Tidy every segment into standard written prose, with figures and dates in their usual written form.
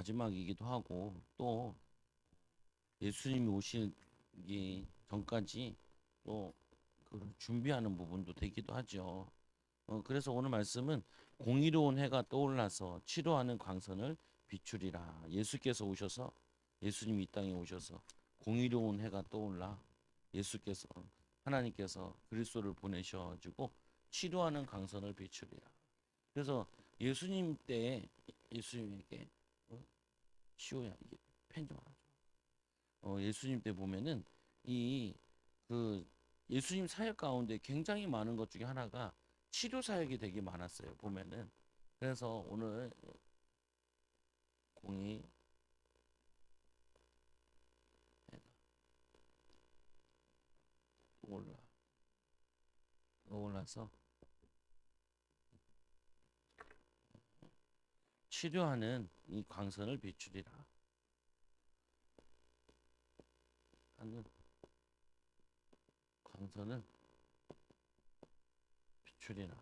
마지막이기도 하고 또 예수님이 오시기 전까지 또 그 준비하는 부분도 되기도 하죠. 그래서 오늘 말씀은 공의로운 해가 떠올라서 치료하는 광선을 비추리라. 예수께서 오셔서 예수님이 이 땅에 오셔서 공의로운 해가 떠올라 예수께서 하나님께서 그리스도를 보내셔가지고 치료하는 광선을 비추리라. 그래서 예수님 때에 예수님에게 시오야 이게 펜 좀 하나 줘. 예수님 때 보면은 이 그 예수님 사역 가운데 굉장히 많은 것 중에 하나가 치료 사역이 되게 많았어요. 보면은 그래서 오늘 공이 올라서 치료하는 이 광선을 비추리라 하는 광선을 비추리라.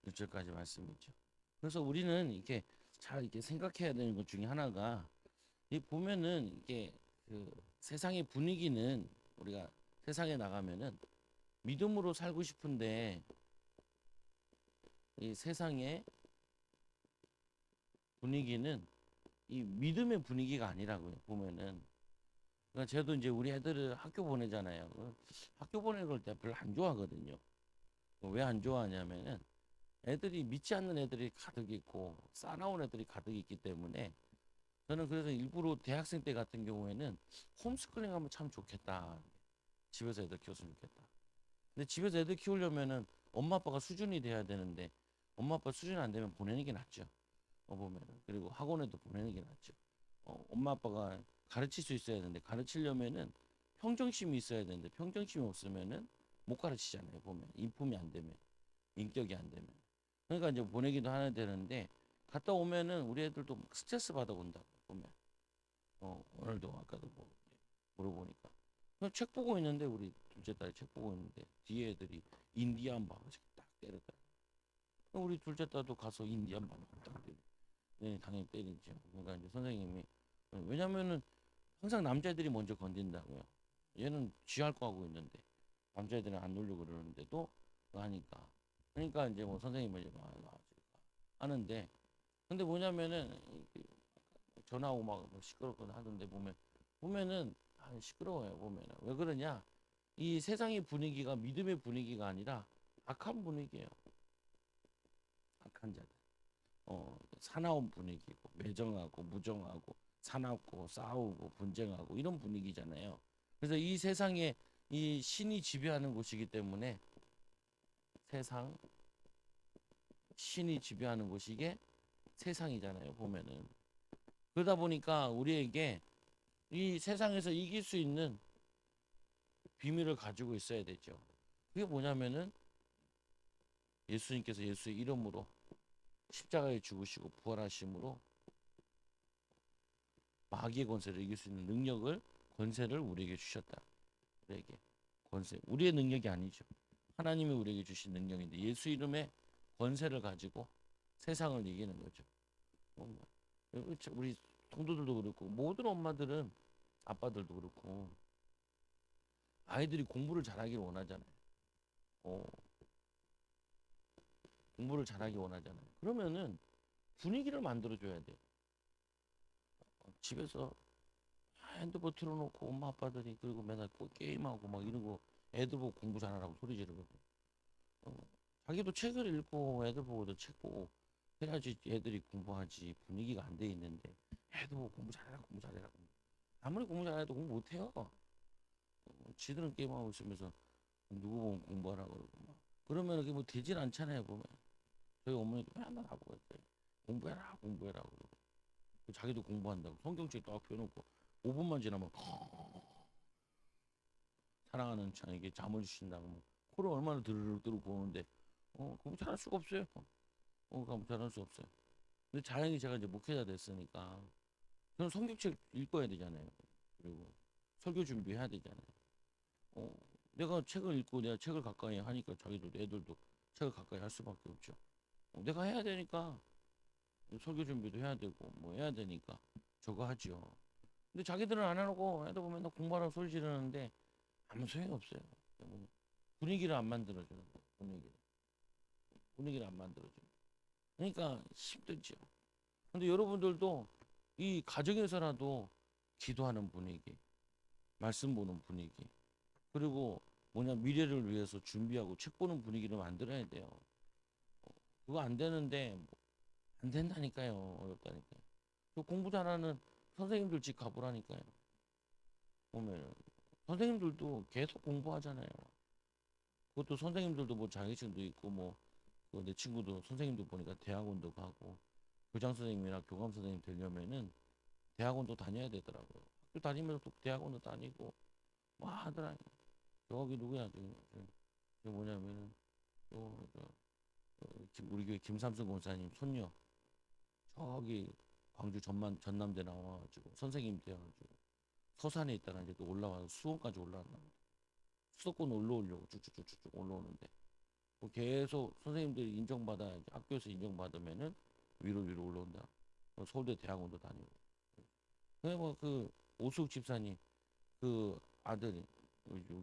6절까지 말씀이죠. 그래서 우리는 이렇게 잘 이렇게 생각해야 되는 것 중에 하나가 이 보면은 이게 그 세상의 분위기는 우리가 세상에 나가면은 믿음으로 살고 싶은데 이 세상의 분위기는 이 믿음의 분위기가 아니라고요. 보면은 그러니까 저도 이제 우리 애들을 학교 보내잖아요. 학교 보내는 걸 때 별로 안 좋아하거든요. 왜 안 좋아하냐면은 애들이 믿지 않는 애들이 가득 있고 싸나운 애들이 가득 있기 때문에 저는 그래서 일부러 대학생 때 같은 경우에는 홈스쿨링 하면 참 좋겠다. 집에서 애들 키웠으면 좋겠다. 근데 집에서 애들 키우려면은 엄마 아빠가 수준이 돼야 되는데 엄마 아빠 수준이 안 되면 보내는 게 낫죠. 보면은 그리고 학원에도 보내는 게 낫죠. 엄마 아빠가 가르칠 수 있어야 되는데 가르치려면은 평정심이 있어야 되는데 평정심이 없으면은 못 가르치잖아요. 보면 인품이 안 되면 인격이 안 되면 그러니까 이제 보내기도 하야 되는데 갔다 오면은 우리 애들도 막 스트레스 받아 온다고 보면 오늘도 아까도 뭐 물어보니까 그냥 책 보고 있는데 우리 둘째 딸이 책 보고 있는데 뒤에 애들이 인디안 밤을 딱 때렸다. 우리 둘째 딸도 가서 인디안 밤을 딱 때려. 네, 당연히 때리죠. 그러니까 이제 선생님이 왜냐면은 항상 남자애들이 먼저 건든다고요. 얘는 쥐할 거 하고 있는데 남자애들은 안 놀려고 그러는데도 하니까 그러니까 이제 뭐 선생님은 이제 막 하는데 근데 뭐냐면은 전화 오고 막 시끄럽거나 하던데 보면은 시끄러워요. 보면은 왜 그러냐 이 세상의 분위기가 믿음의 분위기가 아니라 악한 분위기예요. 악한 자들. 사나운 분위기고 매정하고 무정하고 사납고 싸우고 분쟁하고 이런 분위기잖아요. 그래서 이 세상에 이 신이 지배하는 곳이기 때문에 세상 신이 지배하는 곳이 이게 세상이잖아요. 보면은 그러다 보니까 우리에게 이 세상에서 이길 수 있는 비밀을 가지고 있어야 되죠. 그게 뭐냐면은 예수님께서 예수의 이름으로 십자가에 죽으시고 부활하심으로 마귀의 권세를 이길 수 있는 능력을 권세를 우리에게 주셨다. 우리에게 권세 우리의 능력이 아니죠. 하나님이 우리에게 주신 능력인데 예수 이름의 권세를 가지고 세상을 이기는 거죠. 우리 동도들도 그렇고 모든 엄마들은 아빠들도 그렇고 아이들이 공부를 잘하기를 원하잖아요. 어, 공부를 잘하기 원하잖아요. 그러면은 분위기를 만들어줘야 돼요. 집에서 핸드폰 틀어놓고 엄마 아빠들이 그리고 맨날 게임하고 막 이런 거 애들 보고 공부 잘하라고 소리 지르거든. 어, 자기도 책을 읽고 애들 보고도 책 보고 해야지 애들이 공부하지 분위기가 안 돼 있는데 애들 보고 공부 잘해라 공부 잘해라 아무리 공부 잘해도 공부 못해요. 지들은 게임하고 있으면서 누구 보면 공부하라 그러고 막 그러면 그게 뭐 되질 않잖아요 보면 저희 어머니도 맨날 나보고 공부해라 공부해라 그러고 자기도 공부한다고 성경책 딱 펴놓고 5분만 지나면 사랑하는 자에게 잠을 주신다고 뭐 코를 얼마나 드르륵 들고 보는데 공부 잘할 수가 없어요. 공부 잘할 수 없어요. 근데 다행히 제가 이제 목회자 됐으니까 저는 성경책 읽어야 되잖아요. 그리고 설교 준비해야 되잖아요. 내가 책을 읽고 내가 책을 가까이 하니까 자기들도 애들도 책을 가까이 할 수밖에 없죠. 내가 해야 되니까 설교 준비도 해야 되고 뭐 해야 되니까 저거 하죠. 근데 자기들은 안 하고 애들 보면 공부하라고 소리 지르는데 아무 소용이 없어요. 분위기를 안 만들어줘요. 분위기를 안 만들어줘요. 그러니까 힘들죠. 근데 여러분들도 이 가정에서라도 기도하는 분위기, 말씀 보는 분위기, 그리고 미래를 위해서 준비하고 책 보는 분위기를 만들어야 돼요. 그거 안 되는데 안 된다니까요. 어렵다니까요. 저 공부 잘하는 선생님들 집 가보라니까요. 보면 선생님들도 계속 공부하잖아요. 그것도 선생님들도 뭐 자격증도 있고 뭐 내 친구도 선생님도 보니까 대학원도 가고 교장 선생님이나 교감 선생님 되려면은 대학원도 다녀야 되더라고요. 학교 다니면서 또 대학원도 다니고 뭐 하더라. 저기 누구야? 저 뭐냐면은 우리 교회 김삼순 권사님 손녀 저기 광주 전남대 나와가지고 선생님 돼가지고 서산에 있다가 이제 또 올라와서 수원까지 올라왔나 보다. 수도권 올라오려고 쭉쭉쭉쭉 올라오는데 뭐 계속 선생님들이 인정받아 학교에서 인정받으면은 위로 올라온다. 서울대 대학원도 다니고. 그래 뭐그 오숙 집사님 그 아들이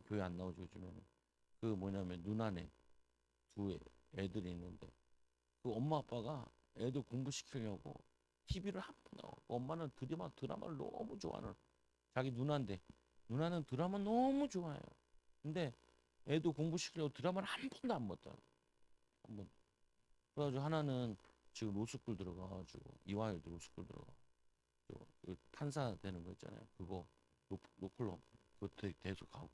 교회 안 나오죠 요즘에는 그 누나네 애들이 있는데 그 엄마 아빠가 애들 공부시키려고 TV를 한 번 나와. 엄마는 드라마를 너무 좋아하는 자기 누나인데 누나는 드라마 너무 좋아해요. 근데 애도 공부시키려고 드라마를 한 번도 안 봤다. 한 번. 그래가지고 하나는 지금 로스쿨 들어가가지고 이화여대 로스쿨 들어가. 그 판사 되는 거 있잖아요. 그거 로컬로 그거 계속 가고.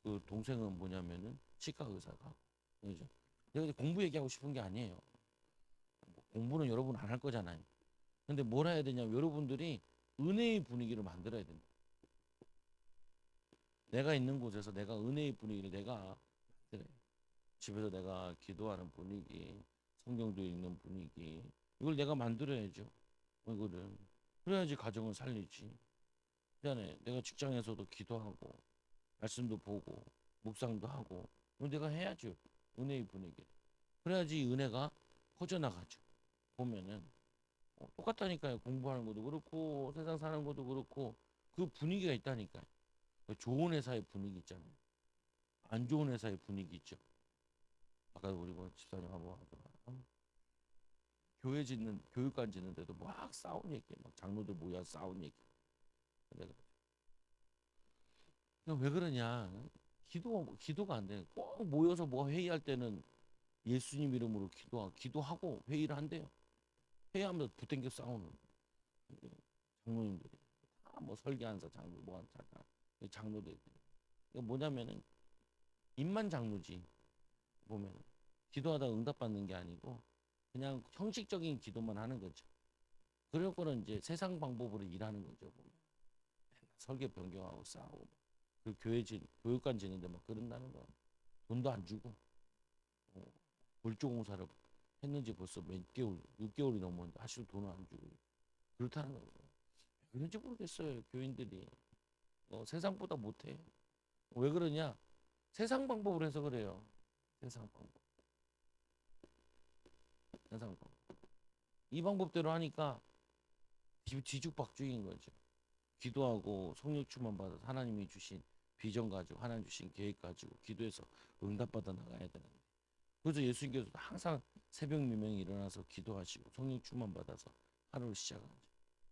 그 동생은 치과 의사 가고. 그죠? 내가 이제 공부 얘기하고 싶은 게 아니에요. 공부는 여러분 안 할 거잖아요. 근데 뭘 해야 되냐면 여러분들이 은혜의 분위기를 만들어야 된다. 내가 있는 곳에서 내가 은혜의 분위기를 내가 만들어요. 집에서 내가 기도하는 분위기, 성경도 읽는 분위기, 이걸 내가 만들어야죠. 이거를. 그래야지 가정을 살리지. 그다음에 내가 직장에서도 기도하고, 말씀도 보고, 묵상도 하고, 이거 내가 해야죠. 은혜의 분위기. 그래야지 은혜가 퍼져나가죠. 보면은. 똑같다니까요. 공부하는 것도 그렇고, 세상 사는 것도 그렇고, 그 분위기가 있다니까요. 좋은 회사의 분위기 있잖아요. 안 좋은 회사의 분위기 있죠. 아까 우리 뭐 집사님 한번 하더라. 교육관 짓는데도 막 싸운 얘기, 막 장로들 모여 싸운 얘기. 내가 왜 그러냐? 기도가 안 돼. 꼭 모여서 뭐 회의할 때는 예수님 이름으로 기도하고 회의를 한대요. 회의하면서 붙땡겨 싸우는 장로님들이 다 뭐 설계한사 장로 뭐한 장로들 이거 뭐냐면은 입만 장로지 보면 기도하다 응답받는 게 아니고 그냥 형식적인 기도만 하는 거죠. 그럴 거는 이제 세상 방법으로 일하는 거죠. 보면 설계 변경하고 싸우고 그 교육관 지는데 막 그런다는 거야. 돈도 안 주고 골조공사를 했는지 벌써 몇 개월, 6개월이 넘었는데 사실 돈을 안 주고 그렇다는 거예요. 그런지 모르겠어요. 교인들이 세상보다 못해. 왜 그러냐? 세상 방법으로 해서 그래요. 세상 방법. 세상 방법. 이 방법대로 하니까 뒤죽박죽인 거죠. 기도하고 성령 충만 받아서 하나님이 주신 비전 가지고 하나님 주신 계획 가지고 기도해서 응답받아 나가야 되는데 그래서 예수님께서도 항상 새벽 미명에 일어나서 기도하시고 성령 충만 받아서 하루를 시작하죠.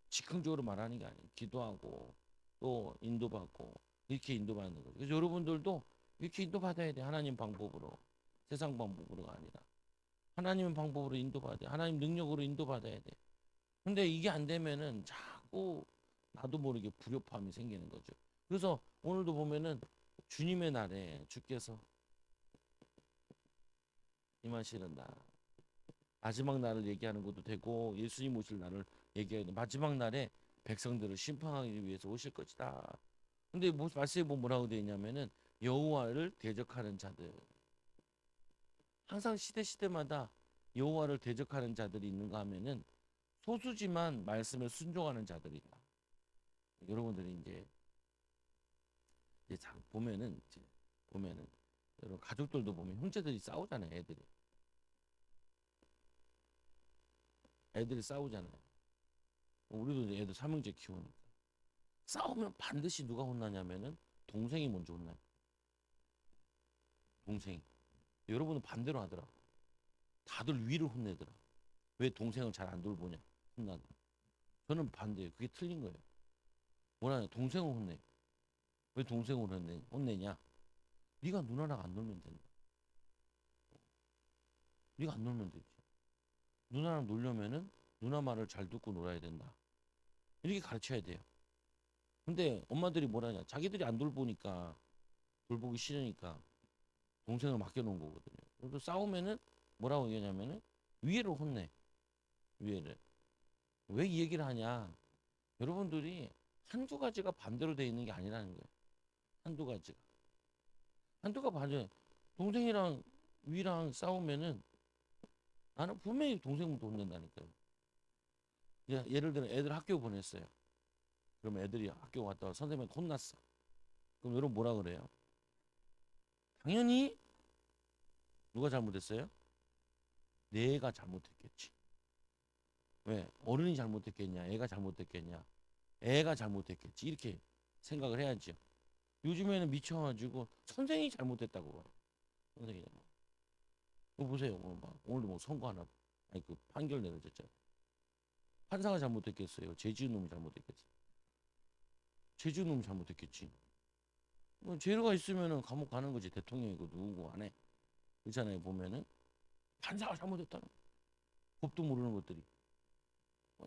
즉흥적으로 말하는 게 아니에요. 기도하고 또 인도받고 이렇게 인도받는 거죠. 그래서 여러분들도 이렇게 인도받아야 돼. 하나님 방법으로 세상 방법으로가 아니라 하나님 방법으로 인도받아야 돼. 하나님 능력으로 인도받아야 돼. 근데 이게 안 되면은 자꾸 나도 모르게 불협화음이 생기는 거죠. 그래서 오늘도 보면은 주님의 날에 주께서 임하시는 날 마지막 날을 얘기하는 것도 되고 예수님 오실 날을 얘기하는 마지막 날에 백성들을 심판하기 위해서 오실 것이다. 근데 말씀에 보면 뭐라고 되어 있냐면은 여호와를 대적하는 자들 항상 시대마다 여호와를 대적하는 자들이 있는가 하면은 소수지만 말씀에 순종하는 자들이 있다. 여러분들이 이제 보면은 이제 보면은 여러분 가족들도 보면 형제들이 싸우잖아요. 애들이 싸우잖아요. 우리도 이제 애들 삼형제 키우니까 싸우면 반드시 누가 혼나냐면은 동생이 먼저 혼나요. 동생이. 여러분은 반대로 하더라. 다들 위를 혼내더라. 왜 동생을 잘 안 돌보냐? 혼나더라. 저는 반대예요. 그게 틀린 거예요. 뭐라냐? 동생을 혼내. 왜 동생을 혼내냐? 네가 누나랑 안 놀면 된다. 네가 안 놀면 되지. 누나랑 놀려면은 누나 말을 잘 듣고 놀아야 된다. 이렇게 가르쳐야 돼요. 근데 엄마들이 뭐라냐? 자기들이 안 돌보니까 돌보기 싫으니까 동생을 맡겨놓은 거거든요. 그래서 싸우면은 뭐라고 얘기하냐면은 위에를 혼내. 위에를. 왜 이 얘기를 하냐? 여러분들이 한두 가지가 반대로 돼 있는 게 아니라는 거예요. 한두 가지가. 한두가 반대. 동생이랑 위랑 싸우면은 나는 분명히 동생부터 혼낸다니까요. 예를 들어 애들 학교 보냈어요. 그럼 애들이 학교 갔다 와 선생님한테 혼났어. 그럼 여러분 뭐라 그래요? 당연히 누가 잘못했어요? 내가 잘못했겠지. 왜? 어른이 잘못했겠냐? 애가 잘못했겠냐? 애가 잘못했겠지. 이렇게 생각을 해야죠. 요즘에는 미쳐가지고 선생이 잘못했다고 봐요. 선생이. 이거 보세요. 오늘도 뭐 선고 하나, 아니 그 판결 내려졌잖아요. 판사가 잘못했겠어요. 죄지은 놈이 잘못했겠어요. 죄지은 놈이 잘못했겠지. 뭐 죄가 있으면은 감옥 가는 거지. 대통령이고 누구고 안 해. 그렇잖아요. 보면은 판사가 잘못했다는 거예요. 법도 모르는 것들이.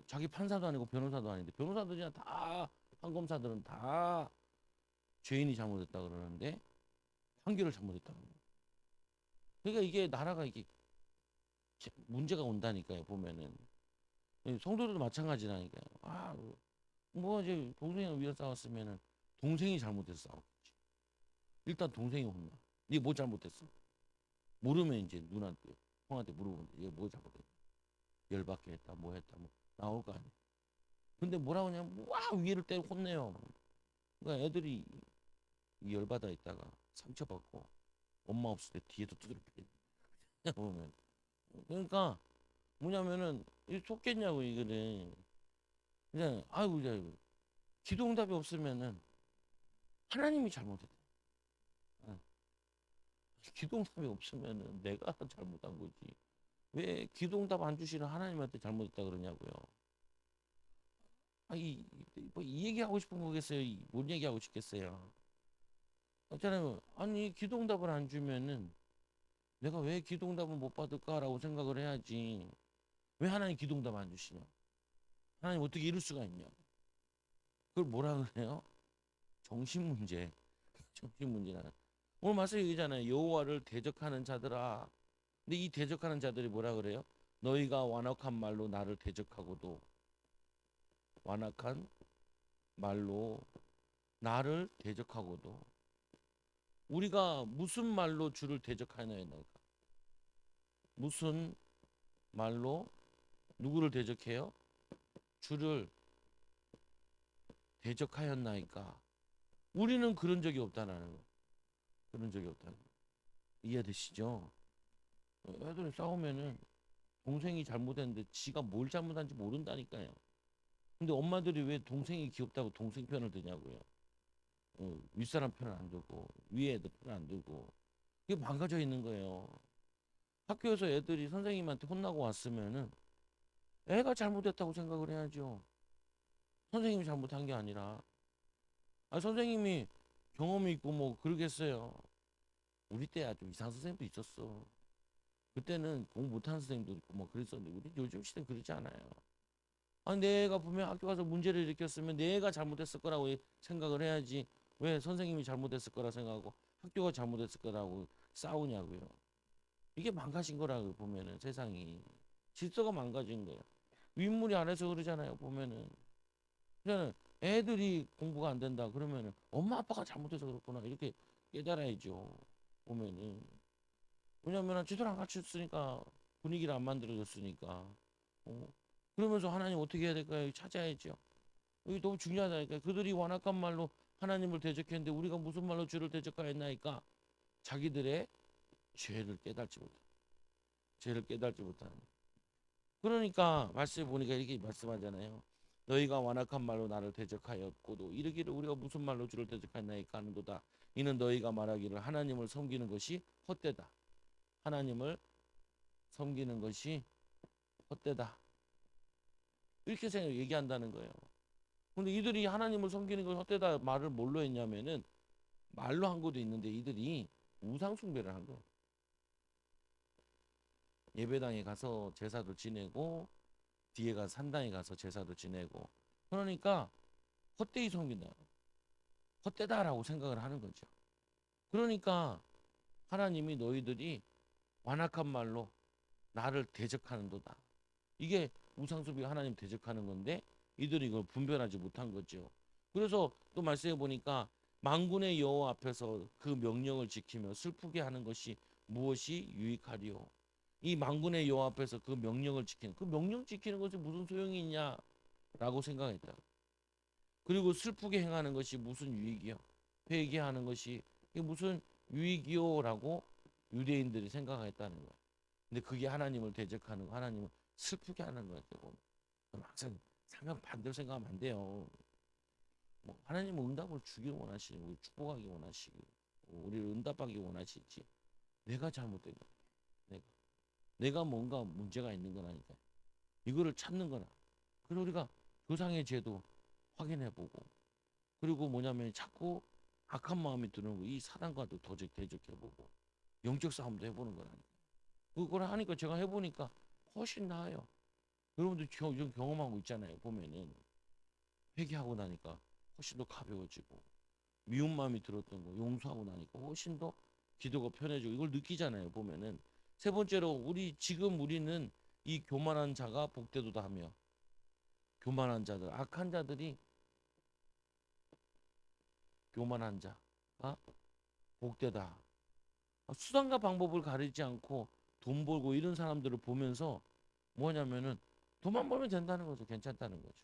자기 판사도 아니고 변호사도 아닌데 변호사들이나 다 판검사들은 다 죄인이 잘못했다 그러는데 판결을 잘못했다는 거예요. 그러니까 이게 나라가 이게 문제가 온다니까요. 보면은 성도들도 마찬가지라니까요. 뭐 이제 동생이랑 위로 싸웠으면은 동생이 잘못해서 싸웠겠지. 일단 동생이 혼나. 네 뭐 잘못했어? 모르면 이제 누나한테 형한테 물어보는데 얘 뭐 잘못했어? 열받게 했다 뭐 했다 뭐 나올 거 아니야. 근데 뭐라고 하냐면 와 위를 때려 혼내요. 그러니까 애들이 이 열받아 있다가 상처받고 엄마 없을 때 뒤에도 두드려 패. 보면 그러니까 뭐냐면은 이 속겠냐고 이거를 그냥 아이고 이제 기도응답이 없으면은 하나님이 잘못했다. 어. 기도응답이 없으면은 내가 잘못한 거지. 왜 기도응답 안 주시는 하나님한테 잘못했다 그러냐고요. 이 얘기하고 싶은 거겠어요? 뭔 얘기하고 싶겠어요? 있잖아요. 아니 기도응답을 안 주면은 내가 왜 기도응답을 못 받을까라고 생각을 해야지. 왜 하나님 기도응답 안 주시냐? 하나님 어떻게 이럴 수가 있냐? 그걸 뭐라 그래요? 정신 문제. 정신 문제라. 오늘 말씀 얘기잖아요. 여호와를 대적하는 자들아. 근데 이 대적하는 자들이 뭐라 그래요? 너희가 완악한 말로 나를 대적하고도 완악한 말로 나를 대적하고도 우리가 무슨 말로 주를 대적하나이까? 무슨 말로 누구를 대적해요? 주를 대적하였나이까? 우리는 그런 적이 없다는 거. 그런 적이 없다는 거. 이해되시죠? 애들이 싸우면은 동생이 잘못했는데 지가 뭘 잘못한지 모른다니까요. 근데 엄마들이 왜 동생이 귀엽다고 동생 편을 드냐고요. 윗사람 편을 안 들고 위에 애들 편을 안 들고 이게 망가져 있는 거예요. 학교에서 애들이 선생님한테 혼나고 왔으면은 애가 잘못했다고 생각을 해야죠. 선생님이 잘못한 게 아니라 선생님이 경험이 있고 뭐 그러겠어요. 우리 때야 좀 이상 선생님도 있었어. 그때는 공부 못하는 선생님도 있고 뭐 그랬었는데 우리 요즘 시대는 그러지 않아요. 내가 분명 학교 가서 문제를 일으켰으면 내가 잘못했을 거라고 생각을 해야지 왜 선생님이 잘못했을 거라 생각하고 학교가 잘못했을 거라고 싸우냐고요. 이게 망가진 거라고 보면은 세상이 질서가 망가진 거예요. 윗물이 안에서 그러잖아요. 보면은 그냥 애들이 공부가 안 된다 그러면은 엄마 아빠가 잘못해서 그렇구나 이렇게 깨달아야죠. 보면은 왜냐면 지도를 안 갖췄으니까 분위기를 안 만들어줬으니까 그러면서 하나님 어떻게 해야 될까요? 찾아야죠. 이게 너무 중요하다니까. 그들이 완악한 말로 하나님을 대적했는데 우리가 무슨 말로 주를 대적하였나이까? 자기들의 죄를 깨닫지 못하는, 죄를 깨닫지 못하는. 그러니까 말씀해 보니까 이렇게 말씀하잖아요. 너희가 완악한 말로 나를 대적하였고도 이르기를 우리가 무슨 말로 주를 대적하였나이까 하는도다. 이는 너희가 말하기를 하나님을 섬기는 것이 헛되다. 하나님을 섬기는 것이 헛되다. 이렇게 얘기한다는 거예요. 근데 이들이 하나님을 섬기는 것이 헛되다 말을 뭘로 했냐면은 말로 한 것도 있는데 이들이 우상 숭배를 한 거예요. 예배당에 가서 제사도 지내고 뒤에 가서 산당에 가서 제사도 지내고 그러니까 헛되이 섬긴다. 헛되다라고 생각을 하는 거죠. 그러니까 하나님이 너희들이 완악한 말로 나를 대적하는도다. 이게 우상숭배가 하나님 대적하는 건데 이들이 이걸 분별하지 못한 거죠. 그래서 또 말씀해 보니까 만군의 여호와 앞에서 그 명령을 지키며 슬프게 하는 것이 무엇이 유익하리요. 이 만군의 여호와 앞에서 그 명령을 지키는, 그 명령 지키는 것이 무슨 소용이 있냐라고 생각했다. 그리고 슬프게 행하는 것이 무슨 유익이요? 회개하는 것이 이게 무슨 유익이요라고 유대인들이 생각했다는 거예요. 근데 그게 하나님을 대적하는 거, 하나님을 슬프게 하는 거예요. 그럼 항상 상관 반대로 생각하면 안 돼요. 뭐 하나님은 응답을 주길 원하시고 우리 축복하기 원하시고 우리를 응답하기 원하시지. 내가 잘못된 거야. 내가 뭔가 문제가 있는 거라니까. 이거를 찾는 거라. 그리고 우리가 조상의 죄도 확인해보고 그리고 뭐냐면 자꾸 악한 마음이 드는 거, 이 사단과도 도적 대적해보고 영적 싸움도 해보는 거라니까. 그걸 하니까 제가 해보니까 훨씬 나아요. 여러분들 좀 경험하고 있잖아요. 보면은 회개하고 나니까 훨씬 더 가벼워지고 미운 마음이 들었던 거 용서하고 나니까 훨씬 더 기도가 편해지고 이걸 느끼잖아요. 보면은 세 번째로 우리는 이 교만한 자가 복되도다 하며 교만한 자들 악한 자들이 교만한 자가 복되다. 수단과 방법을 가리지 않고 돈 벌고 이런 사람들을 보면서 뭐냐면은 돈만 벌면 된다는 거죠. 괜찮다는 거죠.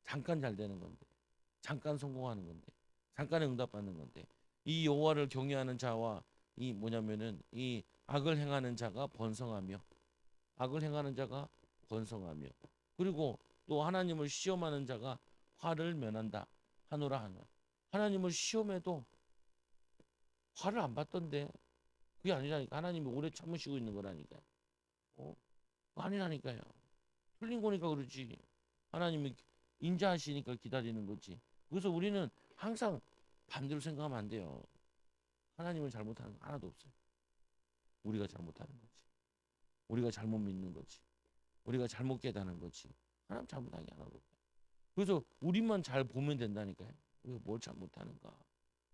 잠깐 잘 되는 건데, 잠깐 성공하는 건데, 잠깐에 응답받는 건데, 이 여호와를 경외하는 자와 이 뭐냐면은 이 악을 행하는 자가 번성하며, 악을 행하는 자가 번성하며, 그리고 또 하나님을 시험하는 자가 화를 면한다 하노라 하노라. 하나님을 시험해도 화를 안 받던데 그게 아니라니까. 하나님이 오래 참으시고 있는 거라니까요. 어? 아니라니까요. 틀린 거니까 그렇지. 하나님이 인자하시니까 기다리는 거지. 그래서 우리는 항상 반대로 생각하면 안 돼요. 하나님을 잘못하는 거 하나도 없어요. 우리가 잘못하는 거지. 우리가 잘못 믿는 거지. 우리가 잘못 깨닫는 거지. 하나님 잘못한 게 하나도 없어요. 그래서 우리만 잘 보면 된다니까요. 우리가 뭘 잘못하는가.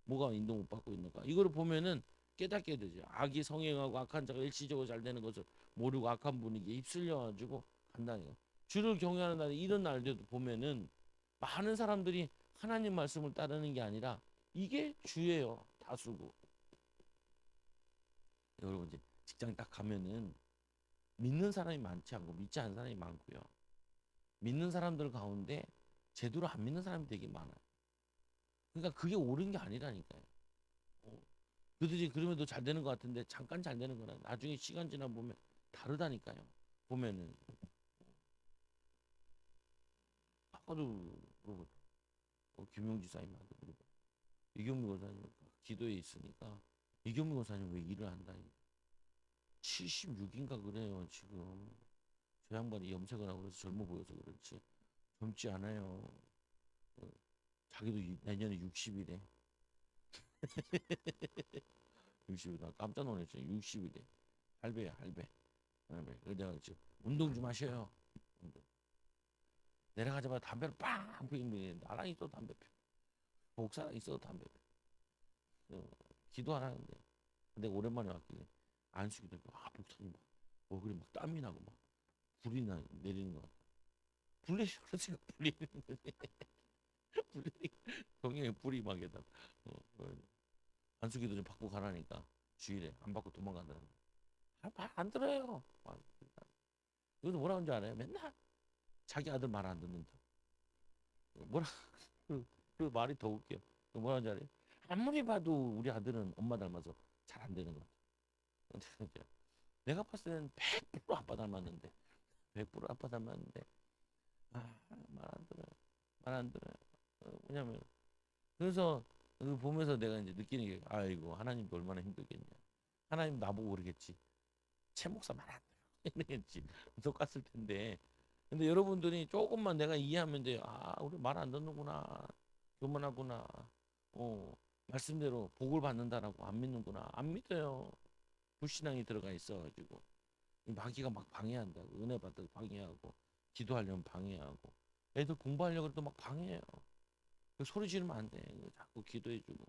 뭐가 인도 못 받고 있는가. 이거를 보면은 깨닫게 되죠. 악이 성행하고 악한 자가 일시적으로 잘 되는 것을 모르고 악한 분위기에 휩쓸려가지고 간다니까. 주를 경외하는 날 이런 날들도 보면은 많은 사람들이 하나님 말씀을 따르는 게 아니라 이게 주예요. 다수고. 여러분 이제 직장 딱 가면은 믿는 사람이 많지 않고 믿지 않는 사람이 많고요. 믿는 사람들 가운데 제대로 안 믿는 사람이 되게 많아요. 그러니까 그게 옳은 게 아니라니까요. 어, 그들이 그러면도 잘 되는 것 같은데 잠깐 잘 되는 거나 나중에 시간 지나 보면 다르다니까요. 보면은 아까도 물어보죠. 김용지 사님한테 물어봐. 이경미 권사님 기도에 있으니까 이경미 권사님 왜 일을 한다니? 76인가 그래요 지금. 저 양반이 염색을 하고 그래서 젊어 보여서 그렇지 젊지 않아요. 어, 자기도 내년에 60이래. 60이 나 깜짝 놀랐어요. 60이래. 할배야 할배. 할배. 그래서 내가 지금 운동 좀 하셔요. 운동. 내려가자마자 담배를 빵 피우면 나랑 있어도 담배 피워. 목사랑 있어도 담배 피워. 기도 안 하는데. 근데 오랜만에 왔길래 안수기 되고 목사님 막 얼굴에 막 땀이 나고 막 불이 내리는 것 같아. 불 내리는 거지 불 내리는 거지. 불 내리는 경영에 불이 막에다. 안수기도 좀 받고 가라니까 주일에 안 받고 도망가더라고. 안 들어요. 이것도 뭐라고 하는 줄 알아요? 맨날 자기 아들 말 안 듣는다. 뭐라 그 말이 더 웃겨. 뭐라 하는 줄 알아요? 아무리 봐도 우리 아들은 엄마 닮아서 잘 안 되는 것 같아. 내가 봤을 때는 100% 아빠 닮았는데, 100% 아빠 닮았는데, 말 안 들어요. 말 안 들어요. 왜냐면, 그래서 그 보면서 내가 이제 느끼는 게, 아이고, 하나님도 얼마나 힘들겠냐. 하나님 나보고 그러겠지. 채 목사 말 안 들어. 이러겠지. 똑같을 텐데. 근데 여러분들이 조금만 내가 이해하면 돼. 우리 말 안 듣는구나. 교만하구나. 어, 말씀대로 복을 받는다라고 안 믿는구나. 안 믿어요. 불신앙이 들어가 있어가지고. 마귀가 막 방해한다고. 은혜 받다가 방해하고. 기도하려면 방해하고. 애들 공부하려고 해도 막 방해해요. 소리 지르면 안 돼. 자꾸 기도해주고.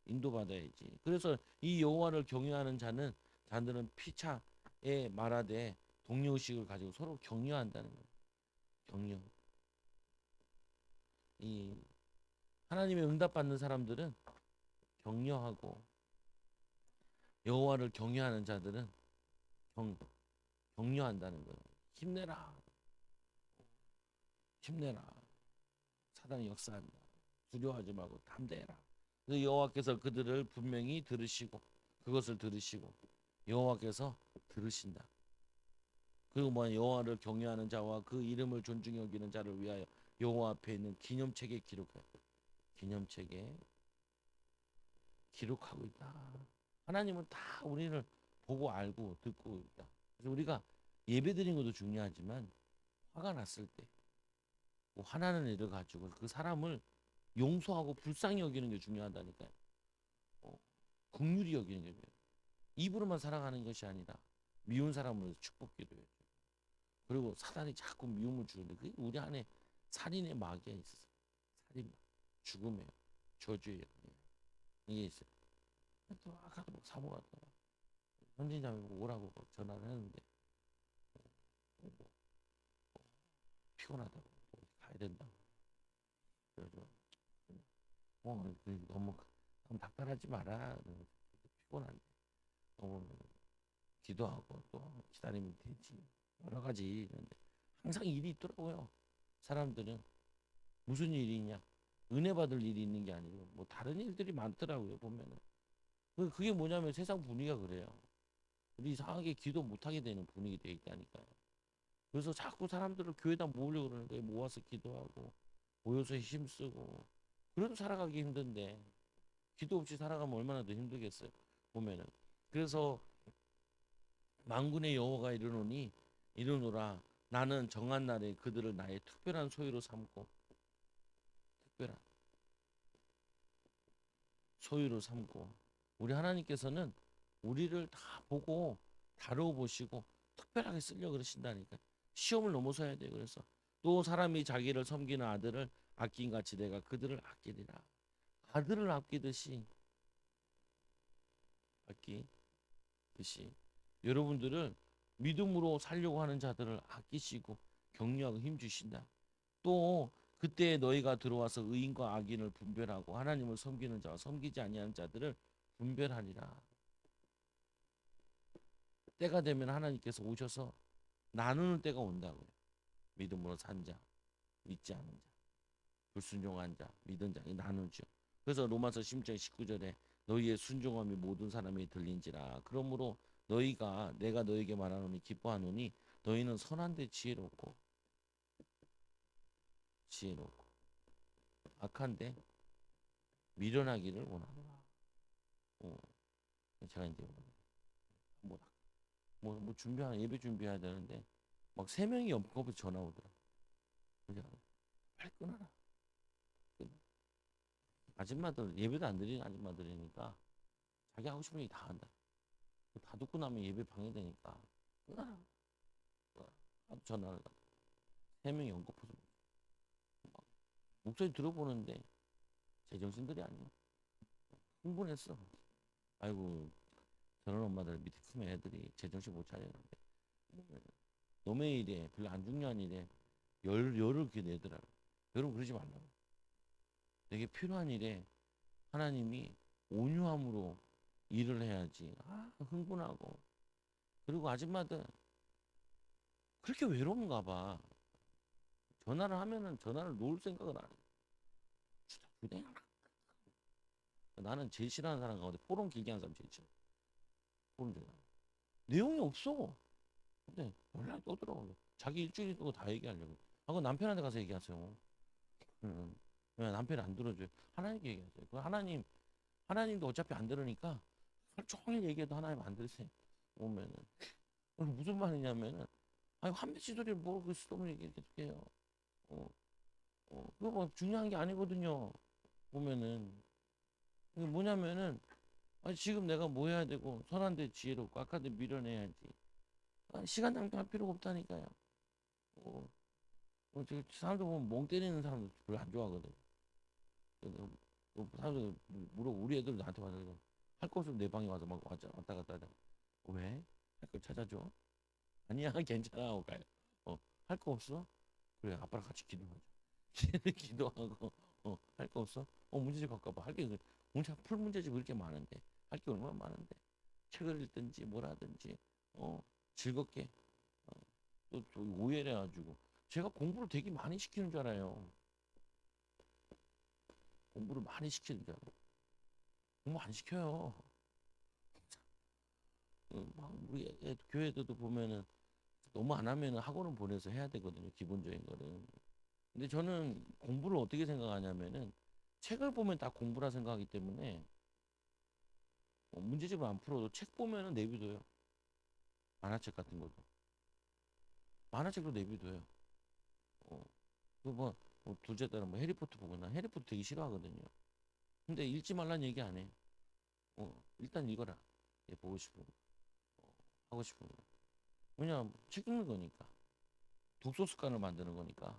인도받아야지. 그래서 이 여호와를 경외하는 자들은 피차에 말하되 동료의식을 가지고 서로 격려한다는 거예요. 격려. 이 하나님의 응답받는 사람들은 격려하고 여호와를 경외하는 자들은 경, 격려한다는 거예요. 힘내라. 힘내라. 사단이 역사한다. 두려워하지 말고 담대해라. 그 여호와께서 그들을 분명히 들으시고 그것을 들으시고 여호와께서 들으신다. 그리고 여호와를 경외하는 자와 그 이름을 존중히 여기는 자를 위하여 여호와 앞에 있는 기념책에 기록해. 기념책에 기록하고 있다. 하나님은 다 우리를 보고 알고 듣고 있다. 그래서 우리가 예배드리는 것도 중요하지만 화가 났을 때 화나는 일을 가지고 그 사람을 용서하고 불쌍히 여기는 게 중요하다니까요. 어, 긍휼히 여기는 게 중요해요. 입으로만 살아가는 것이 아니라 미운 사람으로 축복기도 해요. 그리고 사단이 자꾸 미움을 주는데 그게 우리 안에 살인의 마귀가 있었어요. 살인, 죽음이에요. 저주예요. 이게 있어요. 또 아까도 사모가 또 현진장이 오라고 전화를 했는데 피곤하다고 가야 된다고. 그래서 너무 답답하지 마라. 피곤한데 너무 기도하고 또 기다리면 되지. 여러 가지 있는데 항상 일이 있더라고요. 사람들은 무슨 일이 있냐? 은혜 받을 일이 있는 게 아니고 뭐 다른 일들이 많더라고요. 보면은 그게 뭐냐면 세상 분위기가 그래요. 우리 이상하게 기도 못하게 되는 분위기 돼 있다니까요. 그래서 자꾸 사람들을 교회에다 모으려고 그러는 거예요. 모아서 기도하고 모여서 힘쓰고 그래도 살아가기 힘든데 기도 없이 살아가면 얼마나 더 힘들겠어요. 보면은 그래서 만군의 여호와가 이르노라 나는 정한 날에 그들을 나의 특별한 소유로 삼고 특별한 소유로 삼고 우리 하나님께서는 우리를 다 보고 다루어 보시고 특별하게 쓰려고 그러신다니까. 시험을 넘어서야 돼요. 그래서 또 사람이 자기를 섬기는 아들을 아낀 같이 내가 그들을 아끼리라. 아들을 아끼듯이 여러분들을 믿음으로 살려고 하는 자들을 아끼시고 격려하고 힘 주신다. 또 그때 너희가 들어와서 의인과 악인을 분별하고 하나님을 섬기는 자와 섬기지 아니하는 자들을 분별하리라. 때가 되면 하나님께서 오셔서 나누는 때가 온다고요. 믿음으로 산 자, 믿지 않은 자, 불순종한 자, 믿은 자, 나누죠. 그래서 로마서 10장 19절에 너희의 순종함이 모든 사람이 들린지라. 그러므로 너희가 내가 너희에게 말하노니 기뻐하노니 너희는 선한데 지혜롭고 악한데 미련하기를 원하노라. 어, 제가 이제 뭐, 준비하는 예배 준비해야 되는데 막 세 명이 옆에서 전화 오더라. 그래서 빨리 끊어라. 아줌마들 예배도 안 드리는 아줌마들이니까 자기 하고 싶은 얘기 다 한다. 다 듣고 나면 예배 방해되니까 끊어라. 하도 전화를 세 명이 연거푸서 목소리 들어보는데 제정신들이 아니야. 흥분했어. 아이고 저런 엄마들 밑에 크면 애들이 제정신 못 차리는데 너의 일에 별로 안 중요한 일에 열을 이렇게 내더라고. 여러분 그러지 말라고. 되게 필요한 일에 하나님이 온유함으로 일을 해야지. 흥분하고. 그리고 아줌마들 그렇게 외로운가 봐. 전화를 하면은 전화를 놓을 생각을 안 해. 주댕 나는 제일 싫어하는 사람 가운데 포럼 길게 하는 사람 제일 싫어. 포럼 길게. 내용이 없어. 근데 연락이 오더라고요. 자기 일주일 동안 다 얘기하려고. 아, 그 남편한테 가서 얘기하세요. 왜 남편이 안 들어줘요? 하나님께 얘기하세요. 그 하나님도 어차피 안 들으니까 하루 종일 얘기해도 하나님 안 들으세요. 오면은. 그럼 무슨 말이냐면은, 아니, 한빛이 소리를 뭐그 쓸데없는 얘기 계속해요. 어, 그거 뭐 중요한 게 아니거든요. 보면은. 이게 뭐냐면은, 아니, 지금 내가 뭐 해야 되고, 선한데 지혜롭고, 악한데 밀어내야지. 아, 시간 낭비할 필요가 없다니까요. 어, 지금 사람들 보면 멍 때리는 사람들 별로 안 좋아하거든. 사람들 물어 우리 애들 나한테 와서 할 거 없으면 내 방에 와서 막 왔다 갔다 하자. 왜? 할 걸 찾아줘? 아니야 괜찮아 하고 가요. 할 거 없어? 그래 아빠랑 같이 기도하자. 기도하고 할 거 없어? 문제집 갖고 와봐. 할게 풀 문제집 그렇게 많은데 할 게 얼마나 많은데 책을 읽든지 뭘 하든지 즐겁게 또 오해를 해가지고 제가 공부를 되게 많이 시키는 줄 알아요. 공부를 많이 시키는 줄 알아요. 공부 안 시켜요. 막 우리 교회 애들도 보면은 너무 안 하면은 학원을 보내서 해야 되거든요. 기본적인 거는. 근데 저는 공부를 어떻게 생각하냐면은 책을 보면 다 공부라 생각하기 때문에 문제집을 안 풀어도 책 보면은 내비둬요. 만화책 같은 것도. 만화책도 내비둬요. 어, 그뭐 둘째 딸은 뭐 해리포터 보고 나 해리포터 되게 싫어하거든요. 근데 읽지 말란 얘기 안 해. 일단 읽어라. 얘 보고 싶은 거, 하고 싶은 거. 왜냐면 책 읽는 거니까. 독서 습관을 만드는 거니까.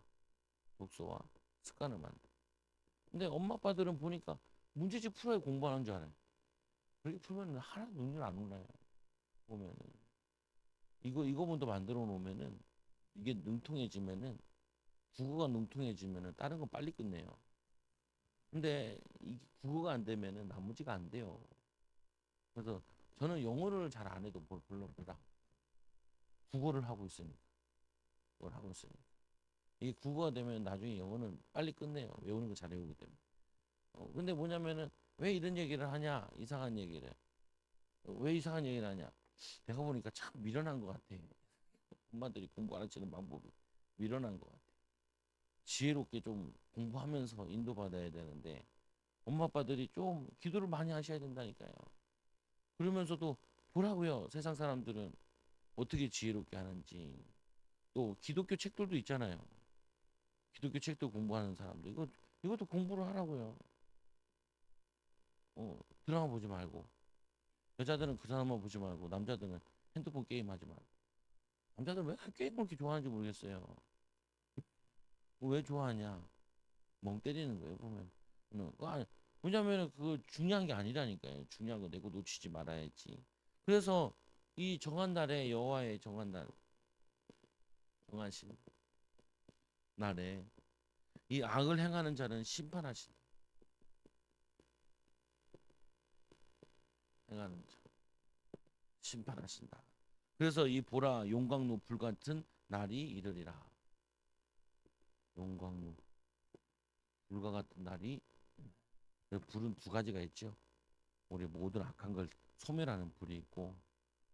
독서와 습관을 만드. 근데 엄마 아빠들은 보니까 문제집 풀어야 공부하는 줄 알아요. 그렇게 풀면 하나도 눈이 안 올라요. 보면은 이거 먼저 만들어 놓으면은 이게 능통해지면은 국어가 능통해지면은 다른 건 빨리 끝내요. 근데 이 국어가 안 되면은 나머지가 안 돼요. 그래서 저는 영어를 잘 안 해도 별로보다 국어를 하고 있으니까 그걸 하고 있으니까 이게 국어가 되면 나중에 영어는 빨리 끝내요. 외우는 거 잘 외우기 때문에. 근데 뭐냐면은 왜 이런 얘기를 하냐? 이상한 얘기를. 왜 이상한 얘기를 하냐? 내가 보니까 참 미련한 것 같아. 엄마들이 공부 가르치는 방법이 미련한 것 같아. 지혜롭게 좀 공부하면서 인도받아야 되는데 엄마 아빠들이 좀 기도를 많이 하셔야 된다니까요. 그러면서도 보라고요. 세상 사람들은 어떻게 지혜롭게 하는지. 또 기독교 책들도 있잖아요. 기독교 책도 공부하는 사람들 이것도 공부를 하라고요. 드라마 보지 말고 여자들은 그 드라마 보지 말고 남자들은 핸드폰 게임 하지 말고 남자들은 왜 게임을 그렇게 좋아하는지 모르겠어요. 왜 좋아하냐? 멍 때리는 거예요 보면. 왜냐면은 그 중요한 게 아니라니까요. 중요한 거 내고 놓치지 말아야지. 그래서 이 정한 날에 여호와의 정한 날 정하신 날에 이 악을 행하는 자는 심판하신 행하는 자 심판하신다. 그래서 이 보라 용광로 불 같은 날이 이르리라. 용광로 불과 같은 날이 그 불은 두 가지가 있죠. 우리 모든 악한 걸 소멸하는 불이 있고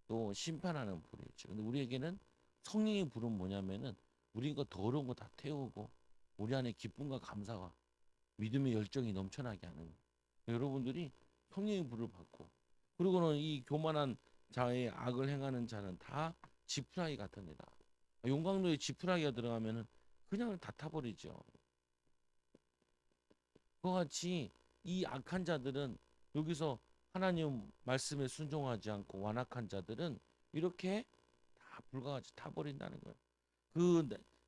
또 심판하는 불이 있죠. 근데 우리에게는 성령의 불은 뭐냐면은 우리 거 더러운 거 다 태우고 우리 안에 기쁨과 감사와 믿음의 열정이 넘쳐나게 하는 거예요. 여러분들이 성령의 불을 받고 그리고는 이 교만한 자의 악을 행하는 자는 다 지푸라기 같은 이다. 용광로에 지푸라기가 들어가면은 그냥 다 타버리죠. 그와 같이 이 악한 자들은 여기서 하나님 말씀에 순종하지 않고 완악한 자들은 이렇게 다 불과 같이 타버린다는 거예요.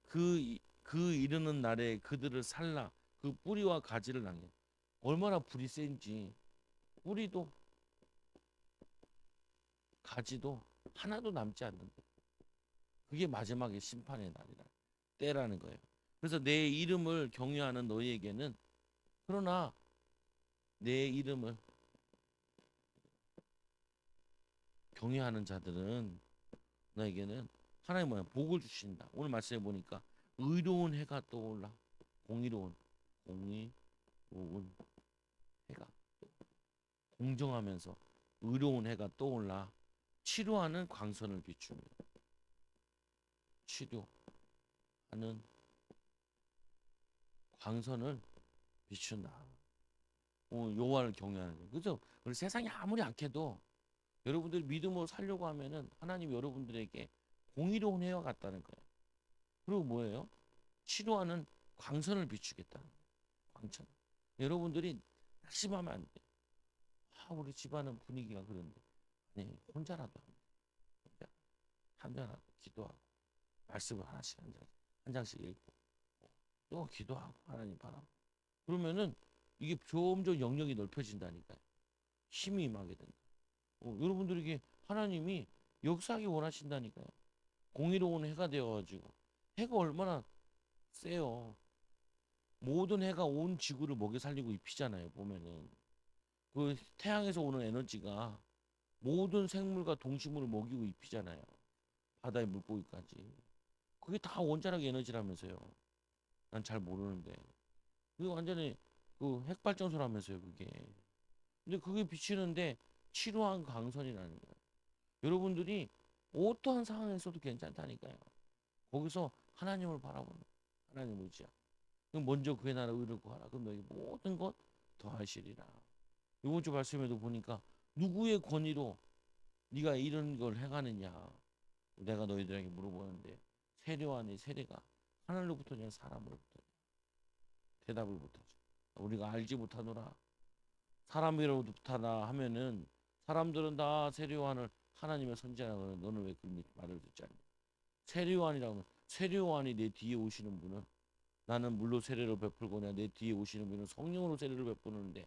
그, 그 이르는 날에 그들을 살라 그 뿌리와 가지를 당해. 얼마나 불이 센지 뿌리도 가지도 하나도 남지 않는다. 그게 마지막에 심판의 날이라 때라는 거예요. 그래서 내 이름을 경외하는 너희에게는 그러나 내 이름을 경외하는 자들은 너에게는 하나님 뭐야 복을 주신다. 오늘 말씀해 보니까 의로운 해가 떠올라 공의로운 해가. 공정하면서 의로운 해가 떠올라 치료하는 광선을 비추며 치료하는 광선을 비춘다. 여호와를 경외하는 거예요. 그죠? 우리 세상이 아무리 악해도 여러분들이 믿음으로 살려고 하면은 하나님 여러분들에게 공의로운 해와 같다는 거예요. 그리고 뭐예요? 치료하는 광선을 비추겠다는 거예요. 광천. 여러분들이 낙심하면 안 돼. 우리 집안은 분위기가 그런데 아니 혼자라도 혼자 한잔하고 기도하고 말씀을 하나씩 한 장씩 읽고 또 기도하고 하나님 바라고 그러면은 이게 점점 영역이 넓혀진다니까요. 힘이 임하게 된다. 여러분들에게 하나님이 역사하기 원하신다니까요. 공의로운 해가 되어가지고 해가 얼마나 세요. 모든 해가 온 지구를 먹여 살리고 입히잖아요. 보면은 그 태양에서 오는 에너지가 모든 생물과 동식물을 먹이고 입히잖아요. 바다의 물고기까지. 그게 다 원자력 에너지라면서요. 난 잘 모르는데. 그게 완전히 그 핵발전소라면서요, 그게. 근데 그게 비치는데 치료한 강선이라는 거예요. 여러분들이 어떠한 상황에서도 괜찮다니까요. 거기서 하나님을 바라보는 하나님 의지야. 그럼 먼저 그의 나라 의를 구하라. 그럼 너희 모든 것 더하시리라. 이번 주 말씀에도 보니까 누구의 권위로 네가 이런 걸 행하느냐. 내가 너희들에게 물어보는데 세례와니 세례가 하늘로부터냐 사람으로부터냐 대답을 못하죠. 우리가 알지 못하노라. 사람으로부터나 하면은 사람들은 다 세례요한을 하나님의 선지자라고 하는 너는 왜 그런 말을 듣지 않냐. 세례요한이라고 하면 세례요한이 내 뒤에 오시는 분은 나는 물로 세례를 베풀거나 내 뒤에 오시는 분은 성령으로 세례를 베푸는데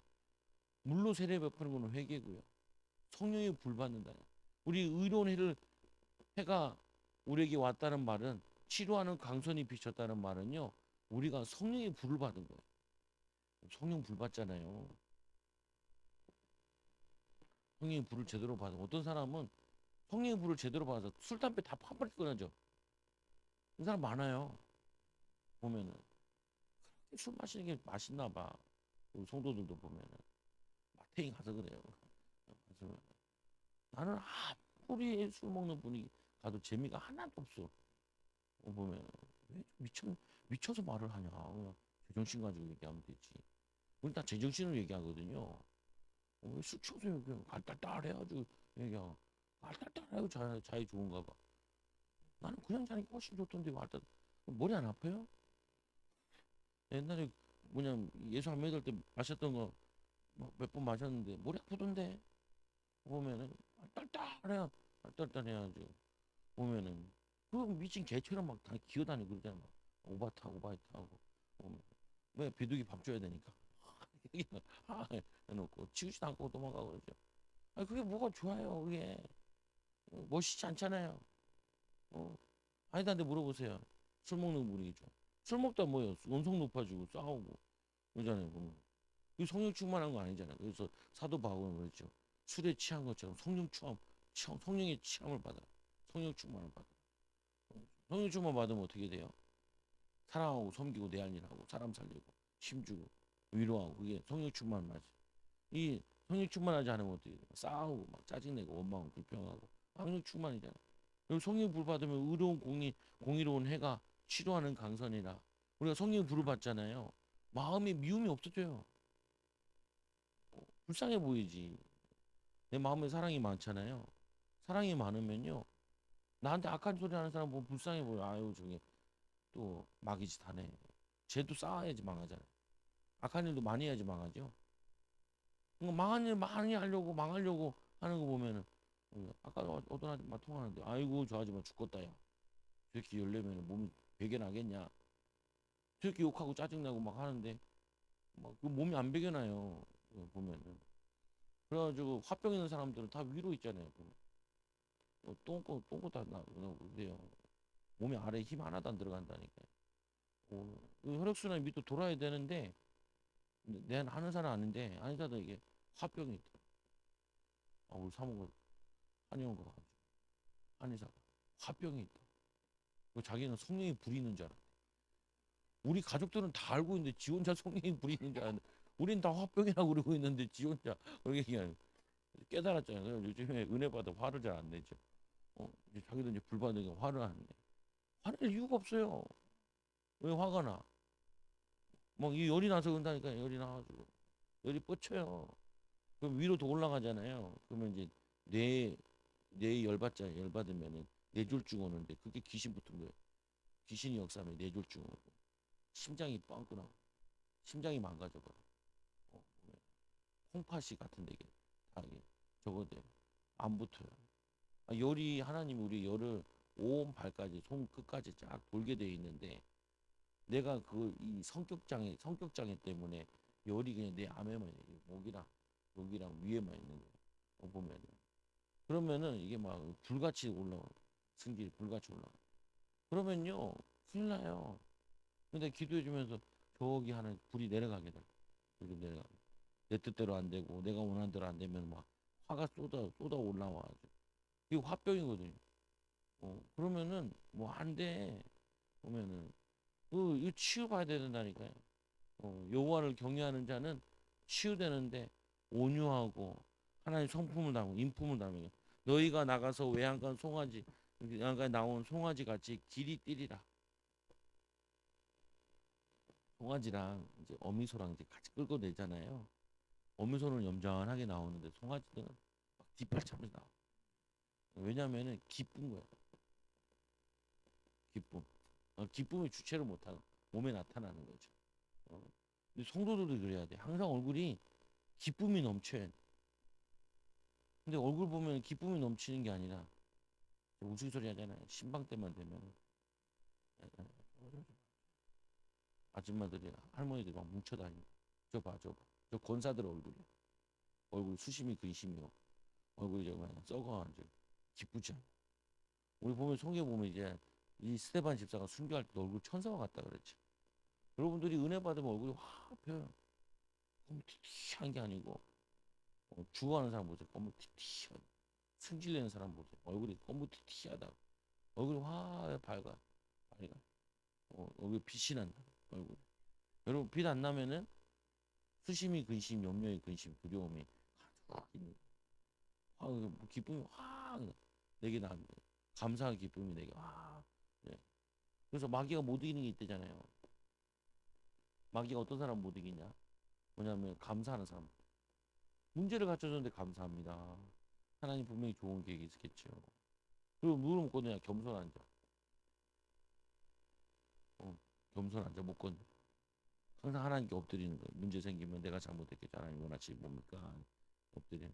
물로 세례 베푸는 것은 회개고요. 성령이 불 받는다. 우리 의로운 해가 우리에게 왔다는 말은 치료하는 강선이 비쳤다는 말은요. 우리가 성령의 불을 받은 거예요. 성령 불 받잖아요. 성령의 불을 제대로 받아. 어떤 사람은 성령의 불을 제대로 받아서 술, 담배 다 파버리 끊어져. 그 사람 많아요. 보면은 술 마시는 게 맛있나 봐. 우리 성도들도 보면은 마탱이 가서 그래요. 그래서 나는 아무리 술 먹는 분이 가도 재미가 하나도 없어. 보면 왜 미쳐서 말을 하냐. 그냥 제정신 가지고 얘기하면 되지. 우리 다 제정신으로 얘기하거든요. 왜술 취해서 그냥 갈달달해가지고 얘기하고 갈달달해요. 자기 좋은가 봐. 나는 그냥 자는 게 훨씬 좋던데 갈달. 머리 안 아파요? 옛날에 뭐냐 예수 안 믿을 때 마셨던 거 몇 번 마셨는데 머리 아프던데 보면은 딸딸해요. 딸딸해야지. 보면은 그 미친 개처럼 막 다 기어다니고 그러잖아. 오바이트하고 보면 왜 비둘기 밥 줘야 되니까 해놓고 치우지도 않고 도망가고 그러죠. 아니 그게 뭐가 좋아요 그게 멋있지 않잖아요. 아니다한테 물어보세요. 술 먹는 분이죠. 술 먹다 뭐예요? 원성 높아지고 싸우고 그러잖아요. 보면 이 성령 충만한 거 아니잖아요. 그래서 사도 바울은 그랬죠. 술에 취한 것처럼 성령의 취함을 받아. 성령 충만을 받아. 성령 충만 받으면 어떻게 돼요? 사랑하고 섬기고 내 할 일하고 사람 살리고 힘주고 위로하고 그게 성령 충만 맞지. 이 성령 충만하지 않으면 어떻게 돼요? 싸우고 막 짜증내고 원망하고 불평하고 성령 충만이잖아. 그리고 성령 불 받으면 의로운 공의로운 해가 치료하는 강선이라 우리가 성령 불을 받잖아요. 마음에 미움이 없어져요. 불쌍해 보이지. 내 마음에 사랑이 많잖아요. 사랑이 많으면요. 나한테 악한 소리 하는 사람 보면 불쌍해 보여. 아유 저게 또 마귀짓 하네. 쟤도 쌓아야지 망하잖아요. 악한 일도 많이 해야지 망하죠. 그러니까 망한 일 많이 하려고 망하려고 하는 거 보면은 아까 어떤 아줌마 통화하는데 아이고 저 아줌마 죽겠다 야. 저렇게 열려면 몸이 배겨나겠냐. 저렇게 욕하고 짜증나고 막 하는데 막 그 몸이 안 배겨나요. 보면은. 그래가지고 화병 있는 사람들은 다 위로 있잖아요. 똥꼬 다 그래요. 몸에 아래 힘 하나도 안 들어간다니까요. 그 혈액순환이 밑으로 돌아야 되는데 내가 하는 사람 아닌데 아는 사람에게 화병이 있다. 우리 사모가 한의원 가가지고 한의사가 화병이 있다. 자기는 성령이 불이 있는 줄 알아. 우리 가족들은 다 알고 있는데 지 혼자 성령이 불이 있는 줄 알았는데 우린 다 화병이라고 그러고 있는데 지 혼자 그렇게 그냥 깨달았잖아요. 그래서 요즘에 은혜 받아 화를 잘 안 내죠. 이제 자기도 이제 불 받으니까 화를 안 내. 화낼 이유가 없어요. 왜 화가 나? 막 이 열이 나서 그런다니까 열이 나가지고 열이 뻗쳐요. 그럼 위로 더 올라가잖아요. 그러면 이제 뇌 열받잖아요. 열받으면은 뇌졸중 오는데 그게 귀신 붙은 거예요. 귀신이 역사하면 뇌졸중 오고 심장이 빵꾸나 심장이 망가져버려. 보면 콩팥이 같은 데게 다 이게 저거 돼요. 안 붙어요. 열이 하나님이 우리 열을 온 발까지 손끝까지 쫙 돌게 돼 있는데 내가 그 이 성격 장애 때문에 열이 그냥 내 안에만 있는 목이랑 여기랑 위에만 있는 거예요. 보면은 그러면은 이게 막 불같이 올라와 승질이 불같이 올라와. 그러면요 큰일 나요. 근데 기도해 주면서 저기 하는 불이 내려가게 돼. 불이 내려가. 내 뜻대로 안 되고 내가 원하는 대로 안 되면 막 화가 쏟아 올라와. 이거 화병이거든요. 그러면은 뭐 안 돼. 보면은 이거 치유받아야 된다니까요. 여호와를 경외하는 자는 치유되는데 온유하고 하나님 성품을 담고 인품을 담으며 너희가 나가서 외양간 송아지 외양간에 나온 송아지 같이 길이 뛰리라. 송아지랑 이제 어미소랑 이제 같이 끌고 내잖아요. 어미소는 얌전하게 나오는데 송아지들은 막 뒷발차면서 나와. 왜냐면은 기쁜 거야. 기쁨. 기쁨이 주체를 못하고 몸에 나타나는 거죠. 어. 근데 성도들도 그래야 돼. 항상 얼굴이 기쁨이 넘쳐야 돼. 근데 얼굴 보면 기쁨이 넘치는 게 아니라 우스갯소리 하잖아요. 신방 때만 되면 아줌마들이 할머니들이 막 뭉쳐다니고 저 봐, 저 봐. 저 권사들 얼굴이야. 얼굴 수심이 근심이요. 얼굴이 정말 썩어가지고 기쁘지 않아. 우리 보면 성경 보면 이제 이 스테반 집사가 순교할 때 얼굴 천사와 같다 그랬지. 여러분들이 은혜 받으면 얼굴이 확 펴요. 검티티한 게 아니고 죽어가는 사람 보세요. 검티티한 승질내는 사람 보세요. 얼굴이 검티티하다. 얼굴이 확 밝아. 밝아. 얼굴 빛이 난다. 얼굴. 여러분 빛 안 나면은 수심이 근심, 염려의 근심, 두려움이 가득 있는. 기쁨이 확 내게 나. 감사한 기쁨이 내게 확. 네. 그래서 마귀가 못 이기는 게 있대잖아요. 마귀가 어떤 사람 못 이기냐? 뭐냐면 감사하는 사람. 문제를 갖춰줬는데 감사합니다. 하나님 분명히 좋은 계획이 있겠죠. 그리고 누구를 못 건드냐? 겸손한 자. 어, 겸손한 자 못 건드. 항상 하나님께 엎드리는 거예요. 문제 생기면 내가 잘못했겠죠. 하나님 원하시지 뭡니까? 엎드려.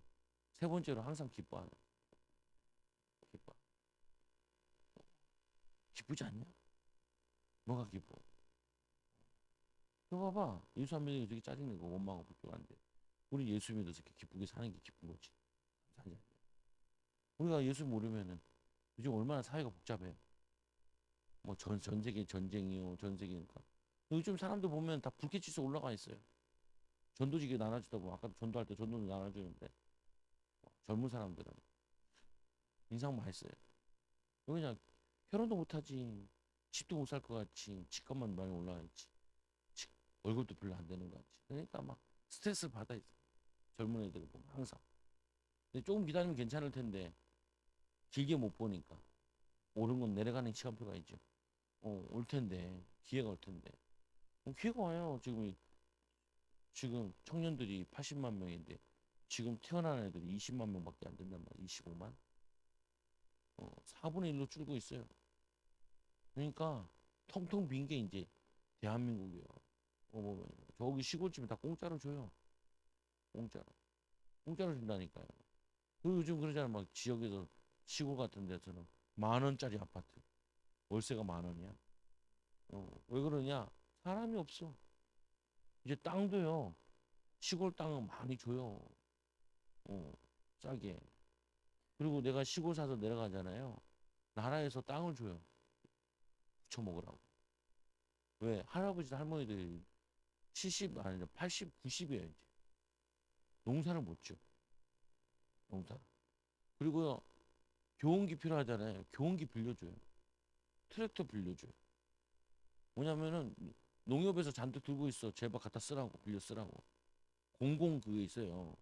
세 번째로 항상 기뻐하는. 기뻐. 기쁘지 않냐? 뭐가 기뻐? 너 봐봐. 예수 안 믿는 게 되게 짜증내고 원망하고 불평한데. 우리 예수 믿어서 이렇게 기쁘게 사는 게 기쁜 거지. 감사하지 않냐? 우리가 예수 모르면은 요즘 얼마나 사회가 복잡해. 뭐 전 세계 전쟁이요, 전 세계니까. 요즘 사람들 보면 다 불쾌지수 올라가 있어요. 전도지게 나눠주다고 아까도 전도할 때 전도도 나눠주는데 젊은 사람들은 인상 많이 써요. 그냥 결혼도 못하지, 집도 못 살 것 같지, 집값만 많이 올라가 있지, 월급도 별로 안 되는 것 같지. 그러니까 막 스트레스를 받아 있어. 젊은 애들을 보면 항상. 근데 조금 기다리면 괜찮을 텐데 길게 못 보니까 오른 건 내려가는 시간표가 있죠. 올 텐데 기회가 올 텐데 기회가 와요. 지금 청년들이 80만 명인데 지금 태어난 애들이 20만 명밖에 안 된단 말이야. 25만. 4분의 1로 줄고 있어요. 그러니까 텅텅 빈 게 이제 대한민국이에요. 보면 저기 시골집에 다 공짜로 줘요. 공짜로. 공짜로 준다니까요. 그리고 요즘 그러잖아. 막 지역에서 시골 같은 데서는 10,000원짜리 아파트. 월세가 10,000원이야. 왜 그러냐? 사람이 없어. 이제 땅도요. 시골 땅은 많이 줘요. 어, 싸게. 그리고 내가 시골 사서 내려가잖아요. 나라에서 땅을 줘요. 부쳐 먹으라고. 왜? 할아버지 할머니들이 70 아니 80, 90이에요 이제. 농사를 못 줘. 농사. 그리고요 교원기 필요하잖아요. 교원기 빌려줘요. 트랙터 빌려줘요. 뭐냐면은 농협에서 잔뜩 들고 있어. 제발 갖다 쓰라고 빌려 쓰라고. 공공 그게 있어요.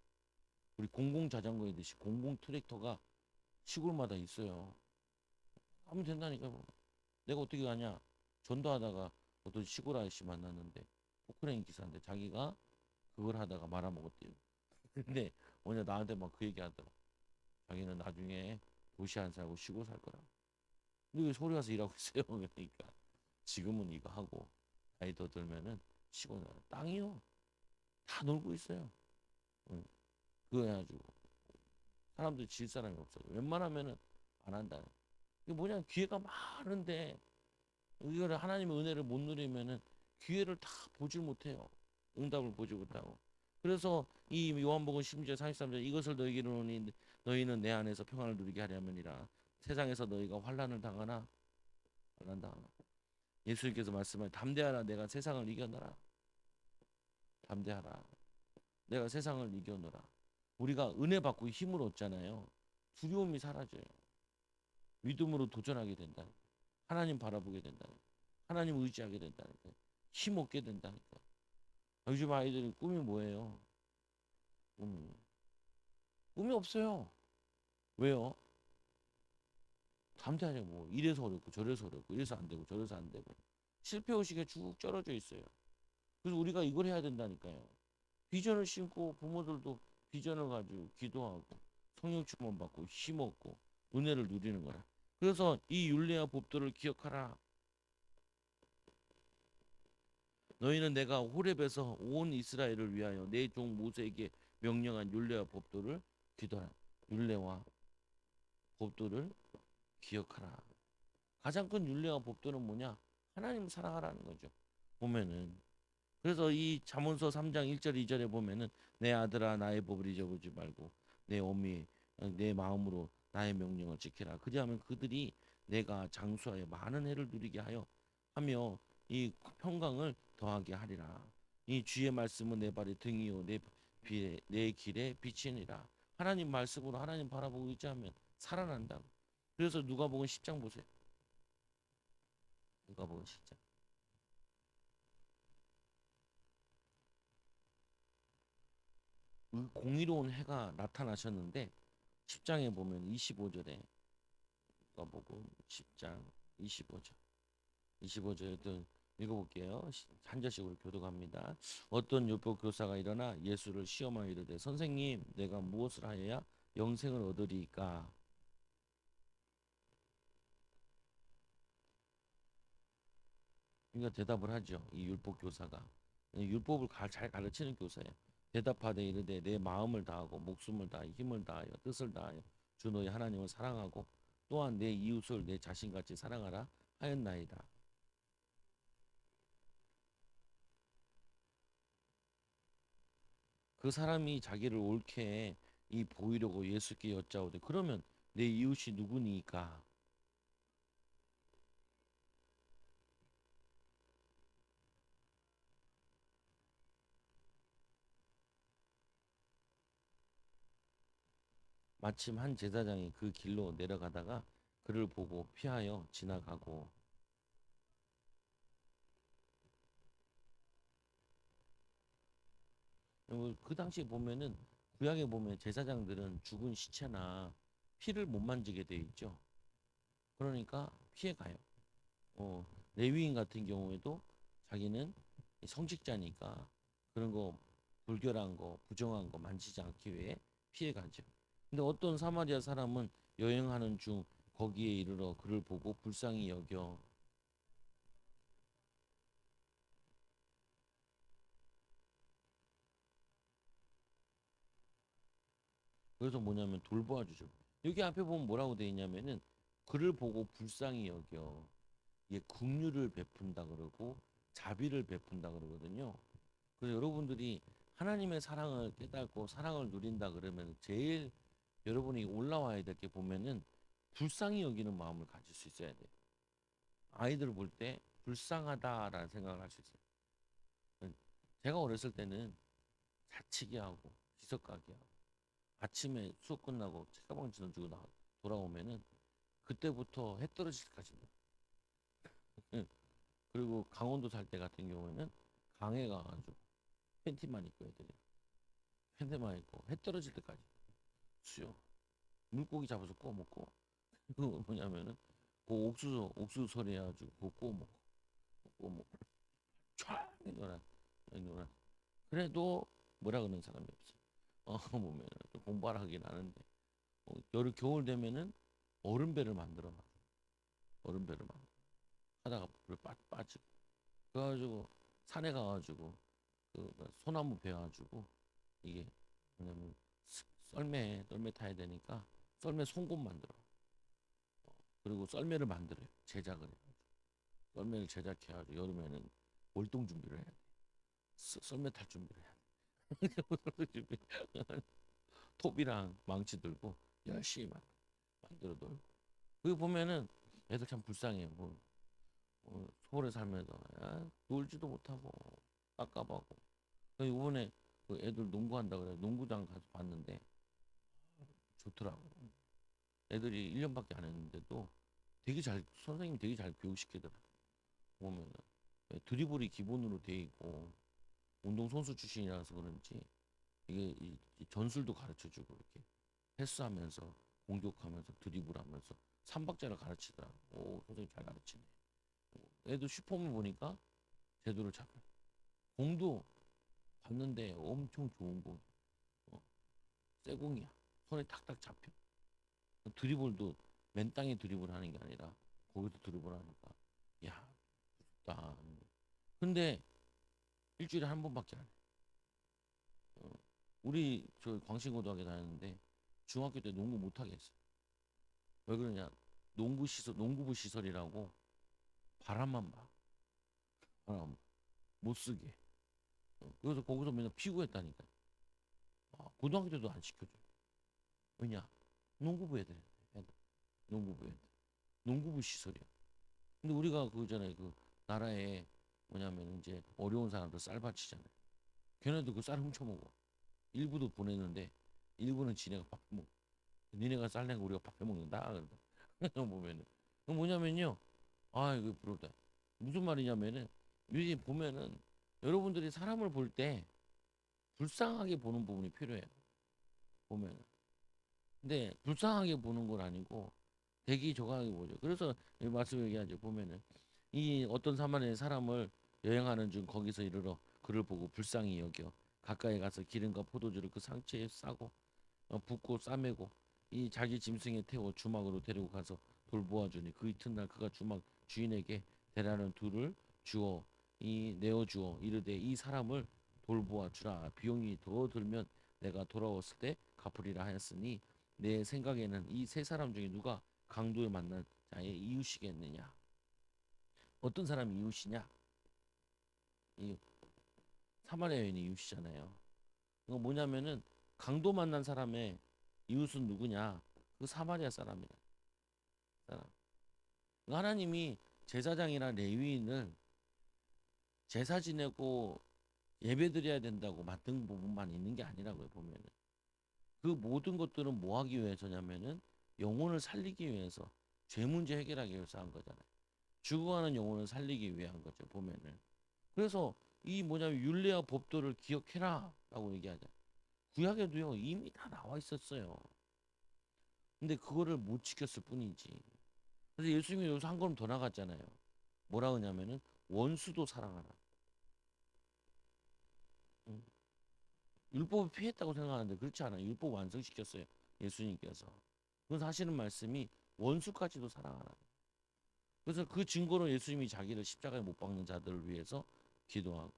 우리 공공 자전거 있듯이 공공 트랙터가 시골마다 있어요. 하면 된다니까 뭐. 내가 어떻게 가냐? 전도하다가 어떤 시골 아저씨 만났는데 포크레인 기사인데 자기가 그걸 하다가 말아먹었대요. 근데 뭐냐 나한테 막 그 얘기 하더라. 자기는 나중에 도시 안 살고 시골 살 거라. 근데 왜 서울 가서 일하고 있어요? 그러니까 지금은 이거 하고 나이 더 들면은 시골 땅이요. 다 놀고 있어요. 응. 그거 해가지고 사람들 질 사람이 없어요. 웬만하면은 안 한다. 이게 뭐냐 기회가 많은데 이거를 하나님의 은혜를 못 누리면은 기회를 다 보질 못해요. 응답을 보지 못하고. 그래서 이 요한복음 16장 33절 이것을 너희에게 이르노니 너희는 내 안에서 평안을 누리게 하려면이라. 세상에서 너희가 환난을 당하나 환난 당하나. 예수님께서 말씀하신 담대하라 내가 세상을 이겨노라. 담대하라. 내가 세상을 이겨노라. 우리가 은혜 받고 힘을 얻잖아요. 두려움이 사라져요. 믿음으로 도전하게 된다. 하나님 바라보게 된다. 하나님 의지하게 된다니까. 힘 얻게 된다니까. 요즘 아이들은 꿈이 뭐예요? 꿈이. 꿈이 없어요. 왜요? 담대하냐 뭐 이래서 어렵고 저래서 어렵고 이래서 안 되고 저래서 안 되고 실패 의식에 쭉 쩔어져 있어요. 그래서 우리가 이걸 해야 된다니까요. 비전을 심고 부모들도 비전을 가지고 기도하고 성령 충만 받고 힘 얻고 은혜를 누리는 거라. 그래서 이 율례와 법도를 기억하라. 너희는 내가 호렙에서 온 이스라엘을 위하여 내 종 모세에게 명령한 율례와 법도를 기도하라. 율례와 법도를 기억하라. 가장 큰 율례와 법도는 뭐냐? 하나님을 사랑하라는 거죠. 보면은 그래서 이 잠언서 3장 1절 2절에 보면은 내 아들아 나의 법을 잊어보지 말고 내 어미 내 마음으로 나의 명령을 지키라. 그리하면 그들이 내가 장수하여 많은 해를 누리게 하며 이 평강을 더하게 하리라. 이 주의 말씀은 내 발의 등이요 내 길에 빛이니라. 하나님 말씀으로 하나님 바라보고 의지하면 살아난다. 그래서 누가복음 10장 보세요. 누가복음 10장. 공의로운 해가 나타나셨는데 10장에 보면 25절에 누가복음 10장 25절 25절도 읽어볼게요. 한 절씩으로 교독합니다. 어떤 율법 교사가 일어나 예수를 시험하여 이르되 선생님 내가 무엇을 하여야 영생을 얻으리까? 그러니까 대답을 하죠. 이 율법 교사가 율법을 잘 가르치는 교사예요. 대답하되 이르되 내 마음을 다하고 목숨을 다하여 힘을 다하여 뜻을 다하여 주 너희 하나님을 사랑하고 또한 내 이웃을 내 자신같이 사랑하라 하였나이다. 그 사람이 자기를 옳게 이 보이려고 예수께 여짜오되 그러면 내 이웃이 누구니까? 마침 한 제사장이 그 길로 내려가다가 그를 보고 피하여 지나가고 그 당시에 보면은 구약에 보면 제사장들은 죽은 시체나 피를 못 만지게 돼 있죠. 그러니까 피해 가요. 레위인 같은 경우에도 자기는 성직자니까 그런 거 불결한 거, 부정한 거 만지지 않기 위해 피해 가죠. 근데 어떤 사마리아 사람은 여행하는 중 거기에 이르러 그를 보고 불쌍히 여겨. 그래서 뭐냐면 돌보아 주죠. 여기 앞에 보면 뭐라고 돼 있냐면은 그를 보고 불쌍히 여겨. 이게 긍휼을 베푼다 그러고 자비를 베푼다 그러거든요. 그래서 여러분들이 하나님의 사랑을 깨닫고 사랑을 누린다 그러면 제일 여러분이 올라와야 될 게 보면은 불쌍히 여기는 마음을 가질 수 있어야 돼요. 아이들을 볼 때 불쌍하다라는 생각을 할 수 있어요. 제가 어렸을 때는 자치기 하고 기석가기 하고 아침에 수업 끝나고 책가방 던지고 돌아오면은 그때부터 해 떨어질 때까지입니다. 그리고 강원도 살 때 같은 경우에는 강에 가가지고 팬티만 입고 애들이 캔들만 있고 해 떨어질 때까지 수영. 물고기 잡아서 구워 먹고 그 뭐냐면은 그 옥수수 소리 해가지고 그거 구워 먹고 촤 노란. 그래도 뭐라 그러는 사람이 없어. 보면은 좀 공부하라 하긴 하는데 여름 겨울 되면은 얼음배를 만들어 놔. 얼음배를 막 하다가 불에 빠지고 그래가지고 산에 가가지고 그 소나무 베가지고 이게 뭐냐면 썰매 타야 되니까 썰매 송곳 만들어. 그리고 썰매를 만들어요. 제작을 해. 썰매를 제작해가지고 여름에는 월동 준비를 해야 돼. 썰매 탈 준비를 해야 돼. 톱이랑 망치 들고 열심히 만들어 놀고. 그거 보면은 애들 참 불쌍해요. 뭐, 서울에 살면서 놀지도 못하고 깝깝하고. 이번에 그 애들 농구한다 그래 농구장 가서 봤는데 좋더라고. 애들이 1년밖에 안 했는데도 되게 잘 선생님이 되게 잘 교육시키더라. 보면은 드리블이 기본으로 돼 있고 운동 선수 출신이라서 그런지 이게 이 전술도 가르쳐 주고 이렇게 패스하면서 공격하면서 드리블하면서 삼박자를 가르치더라. 오, 선생님 잘 가르치네. 애들 슈퍼맨 보니까 제대로 잡혀. 공도 봤는데 엄청 좋은 공. 어, 새 공이야. 손에 탁탁 잡혀. 드리블도 맨 땅에 드리블 하는 게 아니라 거기서 드리블 하니까 야, 좋다. 근데 일주일에 한 번밖에 안 해. 어, 우리 저 광신고등학교 다녔는데 중학교 때 농구 못 하게 했어. 왜 그러냐? 농구부 시설이라고 바람만 봐. 바람 못 쓰게. 그래서 거기서 맨날 피구했다니까. 고등학교 때도 안 시켜줘. 왜냐? 농구부 애들. 농구부 애들. 농구부 시설이야. 근데 우리가 그거잖아요. 그 나라에 뭐냐면 이제 어려운 사람들 쌀 바치잖아요. 걔네도 그 쌀 훔쳐먹어. 일부도 보내는데 일부는 지네가 밥 먹어. 니네가 쌀 내고 우리가 밥 해먹는다. 그런다. 보면은. 그 뭐냐면요. 아, 이거 부럽다. 무슨 말이냐면은 요즘 보면은 여러분들이 사람을 볼 때 불쌍하게 보는 부분이 필요해요. 보면은. 근데 불쌍하게 보는 건 아니고 대기조강하게 보죠. 그래서 이 말씀 얘기하죠. 보면은 이 어떤 사만의 사람을 여행하는 중 거기서 이르러 그를 보고 불쌍히 여겨 가까이 가서 기름과 포도주를 그 상체에 싸고 붓고 싸매고 이 자기 짐승에 태워 주막으로 데리고 가서 돌보아 주니 그 이튿날 그가 주막 주인에게 대라는 둘을 주어 이 내어 주어 이르되 이 사람을 돌보아 주라 비용이 더 들면 내가 돌아왔을 때 갚으리라 하였으니 내 생각에는 이 세 사람 중에 누가 강도에 만난 자의 이웃이겠느냐. 어떤 사람이 이웃이냐? 이 사마리아 여인이 이웃이잖아요. 이거 뭐냐면은 강도 만난 사람의 이웃은 누구냐? 그 사마리아 사람이라. 사람. 하나님이 제사장이나 레위인을 제사 지내고 예배 드려야 된다고 만든 부분만 있는 게 아니라고요, 보면은. 그 모든 것들은 뭐 하기 위해서냐면은 영혼을 살리기 위해서 죄 문제 해결하기 위해서 한 거잖아요. 죽어가는 영혼을 살리기 위한 거죠, 보면은. 그래서 이 뭐냐면 율례와 법도를 기억해라라고 얘기하자. 구약에도요 이미 다 나와 있었어요. 근데 그거를 못 지켰을 뿐이지. 그래서 예수님이 여기서 한 걸음 더 나갔잖아요. 뭐라 그러냐면은 원수도 사랑하라. 응. 율법을 피했다고 생각하는데 그렇지 않아요. 율법 완성시켰어요. 예수님께서. 그래서 하시는 말씀이 원수까지도 사랑하라. 그래서 그 증거로 예수님이 자기를 십자가에 못 박는 자들을 위해서 기도하고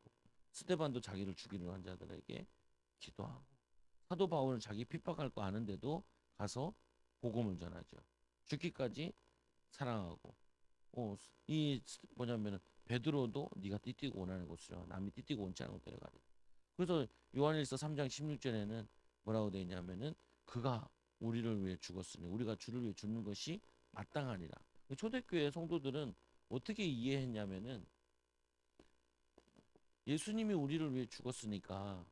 스데반도 자기를 죽이려 한 자들에게 기도하고 사도 바울은 자기 핍박할 거 아는데도 가서 복음을 전하죠. 죽기까지 사랑하고 이 뭐냐면은 베드로도 네가 띠띠고 원하는 곳으로 남이 띠띠고 원치 않은 곳 데려가라. 그래서 요한일서 3장 16절에는 뭐라고 되어 있냐면은 그가 우리를 위해 죽었으니 우리가 주를 위해 죽는 것이 마땅하니라. 초대교회 성도들은 어떻게 이해했냐면은 예수님이 우리를 위해 죽었으니까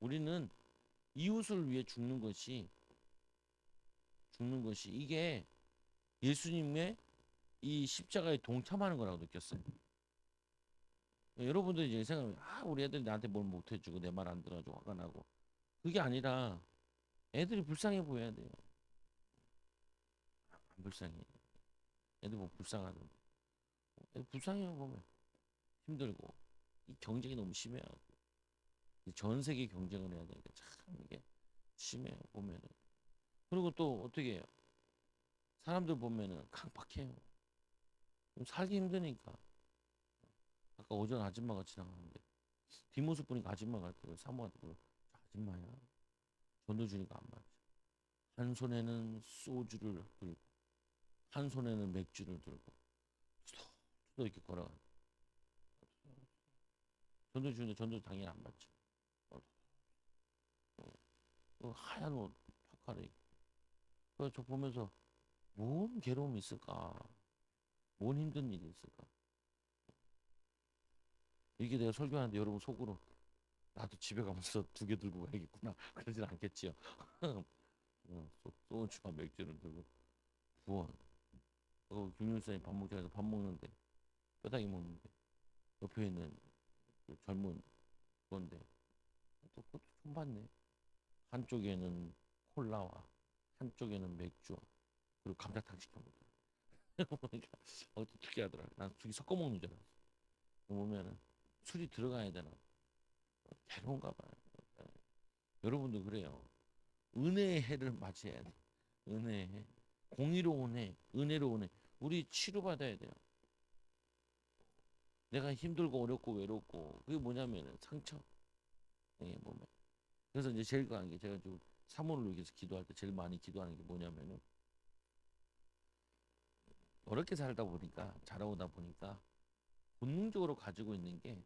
우리는 이웃을 위해 죽는 것이 이게 예수님의 이 십자가에 동참하는 거라고 느꼈어요. 여러분들이 이제 생각하면 우리 애들이 나한테 뭘 못해주고 내 말 안 들어가지고 화가 나고 그게 아니라 애들이 불쌍해 보여야 돼요. 안 불쌍해. 애들 뭐 불쌍하던데. 애들 불쌍해요 보면 힘들고 이 경쟁이 너무 심해요. 전 세계 경쟁을 해야 되니까 참 이게 심해요 보면은. 그리고 또 어떻게 해요? 사람들 보면은 강박해요. 좀 살기 힘드니까. 아까 오전 아줌마가 지나가는데 뒷모습 보니까 아줌마 같아요. 사모한테 그 아줌마야. 전도 주니까 안 맞지. 한 손에는 소주를 들고 한 손에는 맥주를 들고 또 이렇게 걸어가. 전도 주는데 전도 당연히 안 맞지. 어, 하얀 옷 파카를 입고. 그래서 저 보면서 뭔 괴로움이 있을까? 뭔 힘든 일이 있을까? 이게 내가 설교하는데 여러분 속으로 나도 집에 가면서 두 개 들고 가야겠구나 그러진 않겠지요. 소주와 맥주를 들고 부어. 김윤수님 밥 먹자면서 밥 먹는데 뼈다귀 먹는데 옆에 있는 그 젊은 건데 또 그것도 좀 봤네. 한쪽에는 콜라와 한쪽에는 맥주와 그리고 감자탕 시켜 먹더라. 그러니까 특이하더라. 난 둘이 섞어 먹는 줄 알았어. 보면은 술이 들어가야 되나? 괴로운가 봐요. 여러분도 그래요. 은혜의 해를 맞이해야 돼. 은혜의 해. 공의로운 해, 은혜로운 해. 우리 치료받아야 돼요. 내가 힘들고 어렵고 외롭고 그게 뭐냐면은 상처. 보면. 그래서 이제 제일 강한 게 제가 좀 사모를 위해서 기도할 때 제일 많이 기도하는 게 뭐냐면은 어렵게 살다 보니까 자라오다 보니까 본능적으로 가지고 있는 게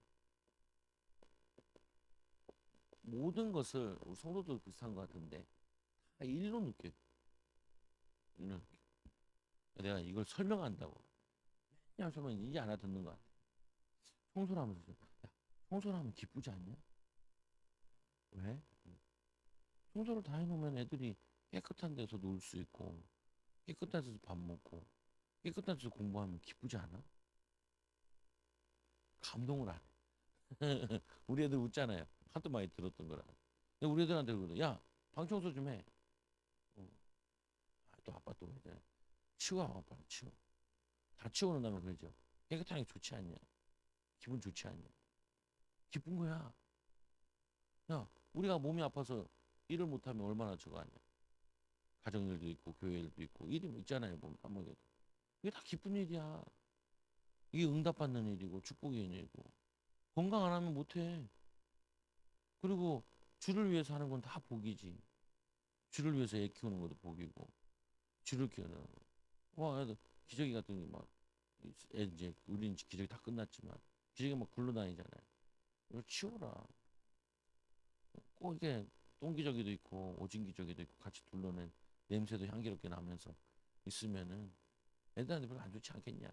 모든 것을 우리 성도도 비슷한 것 같은데 다 일로 느껴. 일로 느껴. 내가 이걸 설명한다고. 그냥 설명 이제 알아듣는 것 같아. 청소를 하면서 야, 청소를 하면 기쁘지 않냐? 왜? 청소를 다 해놓으면 애들이 깨끗한 데서 놀 수 있고 깨끗한 데서 밥 먹고 깨끗한 데서 공부하면 기쁘지 않아? 감동을 안 해. 우리 애들 웃잖아요. 하도 많이 들었던 거라. 근데 우리 애들한테 그러거든. 야, 방 청소 좀 해. 어. 또 아빠 또 이제 치워 아빠 치워. 다 치워놓은 다음에 그러죠. 깨끗하게 좋지 않냐? 기분 좋지 않냐? 기쁜 거야. 야, 우리가 몸이 아파서 일을 못하면 얼마나 저거 하냐? 가정일도 있고 교회 일도 있고 일이 뭐 있잖아요. 보면 아무래도 이게 다 기쁜 일이야. 이게 응답받는 일이고 축복의 일이고 건강 안 하면 못해. 그리고 주를 위해서 하는 건 다 복이지. 주를 위해서 애 키우는 것도 복이고 주를 키우는 와 애들 기저귀 같은 게막 이제 우리는 기저귀 다 끝났지만 기저귀 막 굴러다니잖아요. 이거 치워라. 꼭 이게 똥기저귀도 있고 오줌기저귀도 있고 같이 둘러낸 냄새도 향기롭게 나면서 있으면은 애들한테 별로 안 좋지 않겠냐.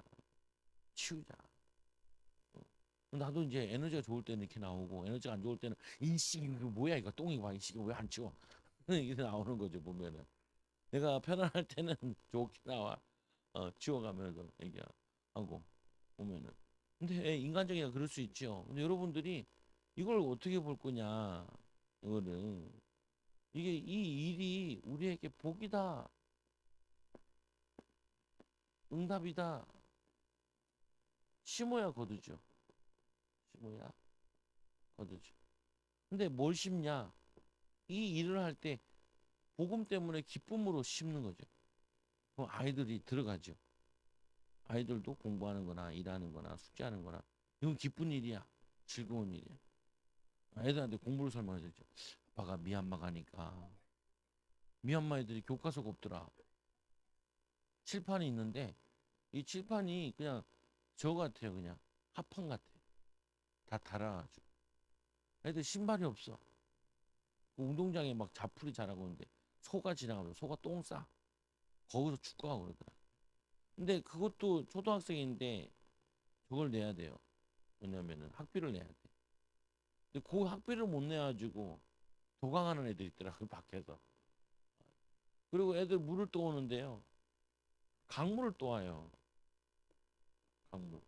치우자. 나도 이제 에너지가 좋을 때는 이렇게 나오고 에너지가 안 좋을 때는 이씨 이거 뭐야 이거 똥이 와 이씨 왜 안 치워 이게 나오는 거죠 보면은 내가 편안할 때는 좋게 나와 치워가면서 얘기하고 보면은 근데 인간적이가 그럴 수 있죠. 근데 여러분들이 이걸 어떻게 볼 거냐 이거는 이게 이 일이 우리에게 복이다 응답이다 심어야 거두죠. 심어야 거두죠. 근데 뭘 심냐 이 일을 할 때 복음 때문에 기쁨으로 심는 거죠. 그럼 아이들이 들어가죠. 아이들도 공부하는 거나 일하는 거나 숙제하는 거나 이건 기쁜 일이야. 즐거운 일이야. 애들한테 공부를 설명해주죠. 아빠가 미얀마 가니까 미얀마 애들이 교과서가 없더라. 칠판이 있는데 이 칠판이 그냥 저 같아요. 그냥 합판 같아. 다 달아가지고. 애들 신발이 없어. 그 운동장에 막 자풀이 자라고 있는데 소가 지나가면 소가 똥 싸. 거기서 축구하고 그러더라. 근데 그것도 초등학생인데 저걸 내야 돼요. 왜냐면은 학비를 내야 돼. 근데 그 학비를 못 내가지고 도강하는 애들 있더라. 그 밖에서. 그리고 애들 물을 떠오는데요. 강물을 떠와요. 강물.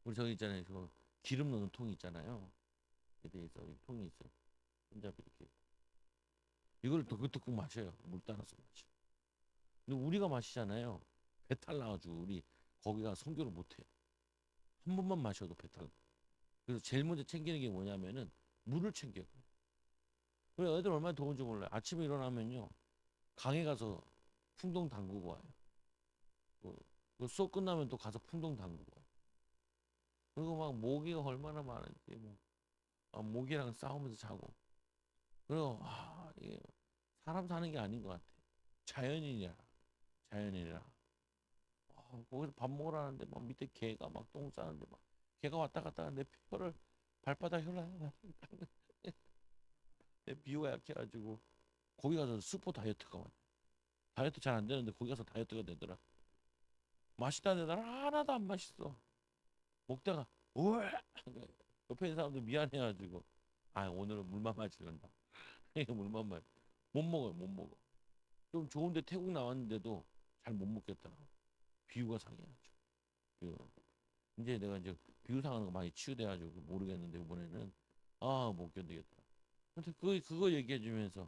우리 저기 있잖아요. 저 기름 넣는 통이 있잖아요. 여기에 있어. 이 통이 있어요. 손잡이 이렇게. 이걸 덕국덕국 마셔요. 물 따라서 마셔. 근데 우리가 마시잖아요. 배탈 나가지고 우리 거기가 성교를 못해. 한 번만 마셔도 배탈. 그래서 제일 먼저 챙기는 게 뭐냐면은 물을 챙겨요. 그래 애들 얼마나 더운지 몰라요. 아침에 일어나면요. 강에 가서 풍덩 담그고 와요. 그 수업 끝나면 또 가서 풍덩 담그고 와요. 그리고 막 모기가 얼마나 많은지 뭐 모기랑 싸우면서 자고. 그리고 이게 사람 사는 게 아닌 것 같아. 자연인이라 자연인이라. 거기서 밥 먹으러 하는데 막 밑에 개가 막 똥 싸는데 막 개가 왔다 갔다 하는데 혀를 발바닥 혀를 내 비호가 약해가지고 거기 가서 슈퍼 다이어트가 왔네. 다이어트 잘 안 되는데 거기 가서 다이어트가 되더라. 맛있다는데 나는 하나도 안 맛있어. 먹다가 우에 옆에 있는 사람들 미안해가지고 오늘은 물만 마시는다. 물만 마. 못 먹어요, 못 먹어. 좀 좋은데 태국 나왔는데도 잘 못 먹겠더라. 비유가 상해가지고. 비유. 이제 내가 이제 비유 상하는 거 많이 치유돼가지고 모르겠는데 이번에는 못 견디겠다. 근데 그거 얘기해주면서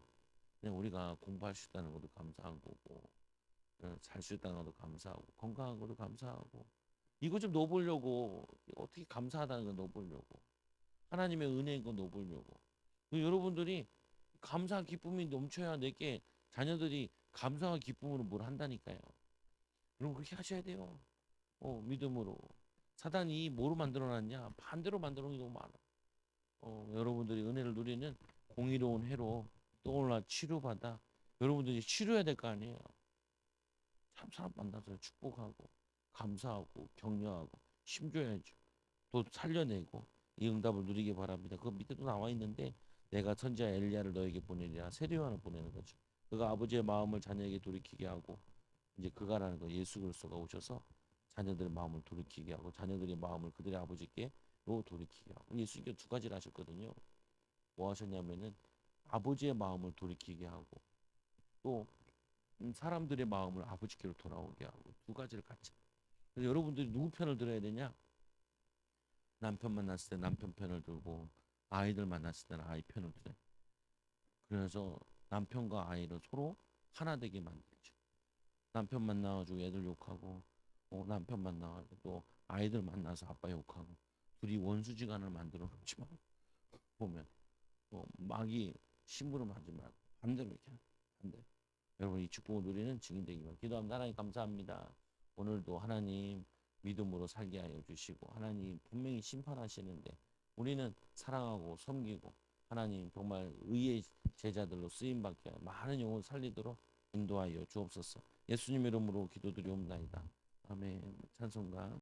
그냥 우리가 공부할 수 있다는 것도 감사한 거고 살 수 있다는 것도 감사하고 건강한 것도 감사하고 이거 좀 넣어보려고 어떻게 감사하다는 거 넣어보려고 하나님의 은혜인 거 넣어보려고 여러분들이 감사 기쁨이 넘쳐야 내게 자녀들이 감사와 기쁨으로 뭘 한다니까요. 여러분 그렇게 하셔야 돼요. 믿음으로. 사단이 뭐로 만들어놨냐? 반대로 만들어 놓은 게 너무 많아. 여러분들이 은혜를 누리는 공의로운 해로 떠올라 치료받아. 여러분들이 치료해야 될 거 아니에요. 참 사람 만나서 축복하고 감사하고 격려하고 힘줘야죠. 또 살려내고 이 응답을 누리기 바랍니다. 그 밑에도 나와 있는데 내가 선지자 엘리야를 너에게 보내리라 세례요한을 보내는 거죠. 그가 아버지의 마음을 자녀에게 돌이키게 하고 이제 그가라는 거 예수 그리스도가 오셔서 자녀들의 마음을 돌이키게 하고 자녀들의 마음을 그들의 아버지께 로 돌이키게 하고 예수님께 두 가지를 하셨거든요. 뭐 하셨냐면은 아버지의 마음을 돌이키게 하고 또 사람들의 마음을 아버지께로 돌아오게 하고 두 가지를 같이. 그래서 여러분들이 누구 편을 들어야 되냐? 남편 만났을 때 남편 편을 들고 아이들 만났을 때는 아이 편을 들어요. 그래서 남편과 아이를 서로 하나 되게 만들죠. 남편 만나가지고 애들 욕하고 남편 만나가지고 또 아이들 만나서 아빠 욕하고 둘이 원수지간을 만들어 놓지 말고 보면 마귀 심부름하지 말고 반대로 이렇게 반대로. 여러분 이 축복을 누리는 증인 되기 바랍니다. 기도합니다. 하나님 감사합니다. 오늘도 하나님 믿음으로 살게 하여 주시고 하나님 분명히 심판하시는데 우리는 사랑하고 섬기고 하나님 정말 의의 제자들로 쓰임받게 많은 영혼 살리도록 인도하여 주옵소서. 예수님 이름으로 기도드리옵나이다. 아멘. 찬송가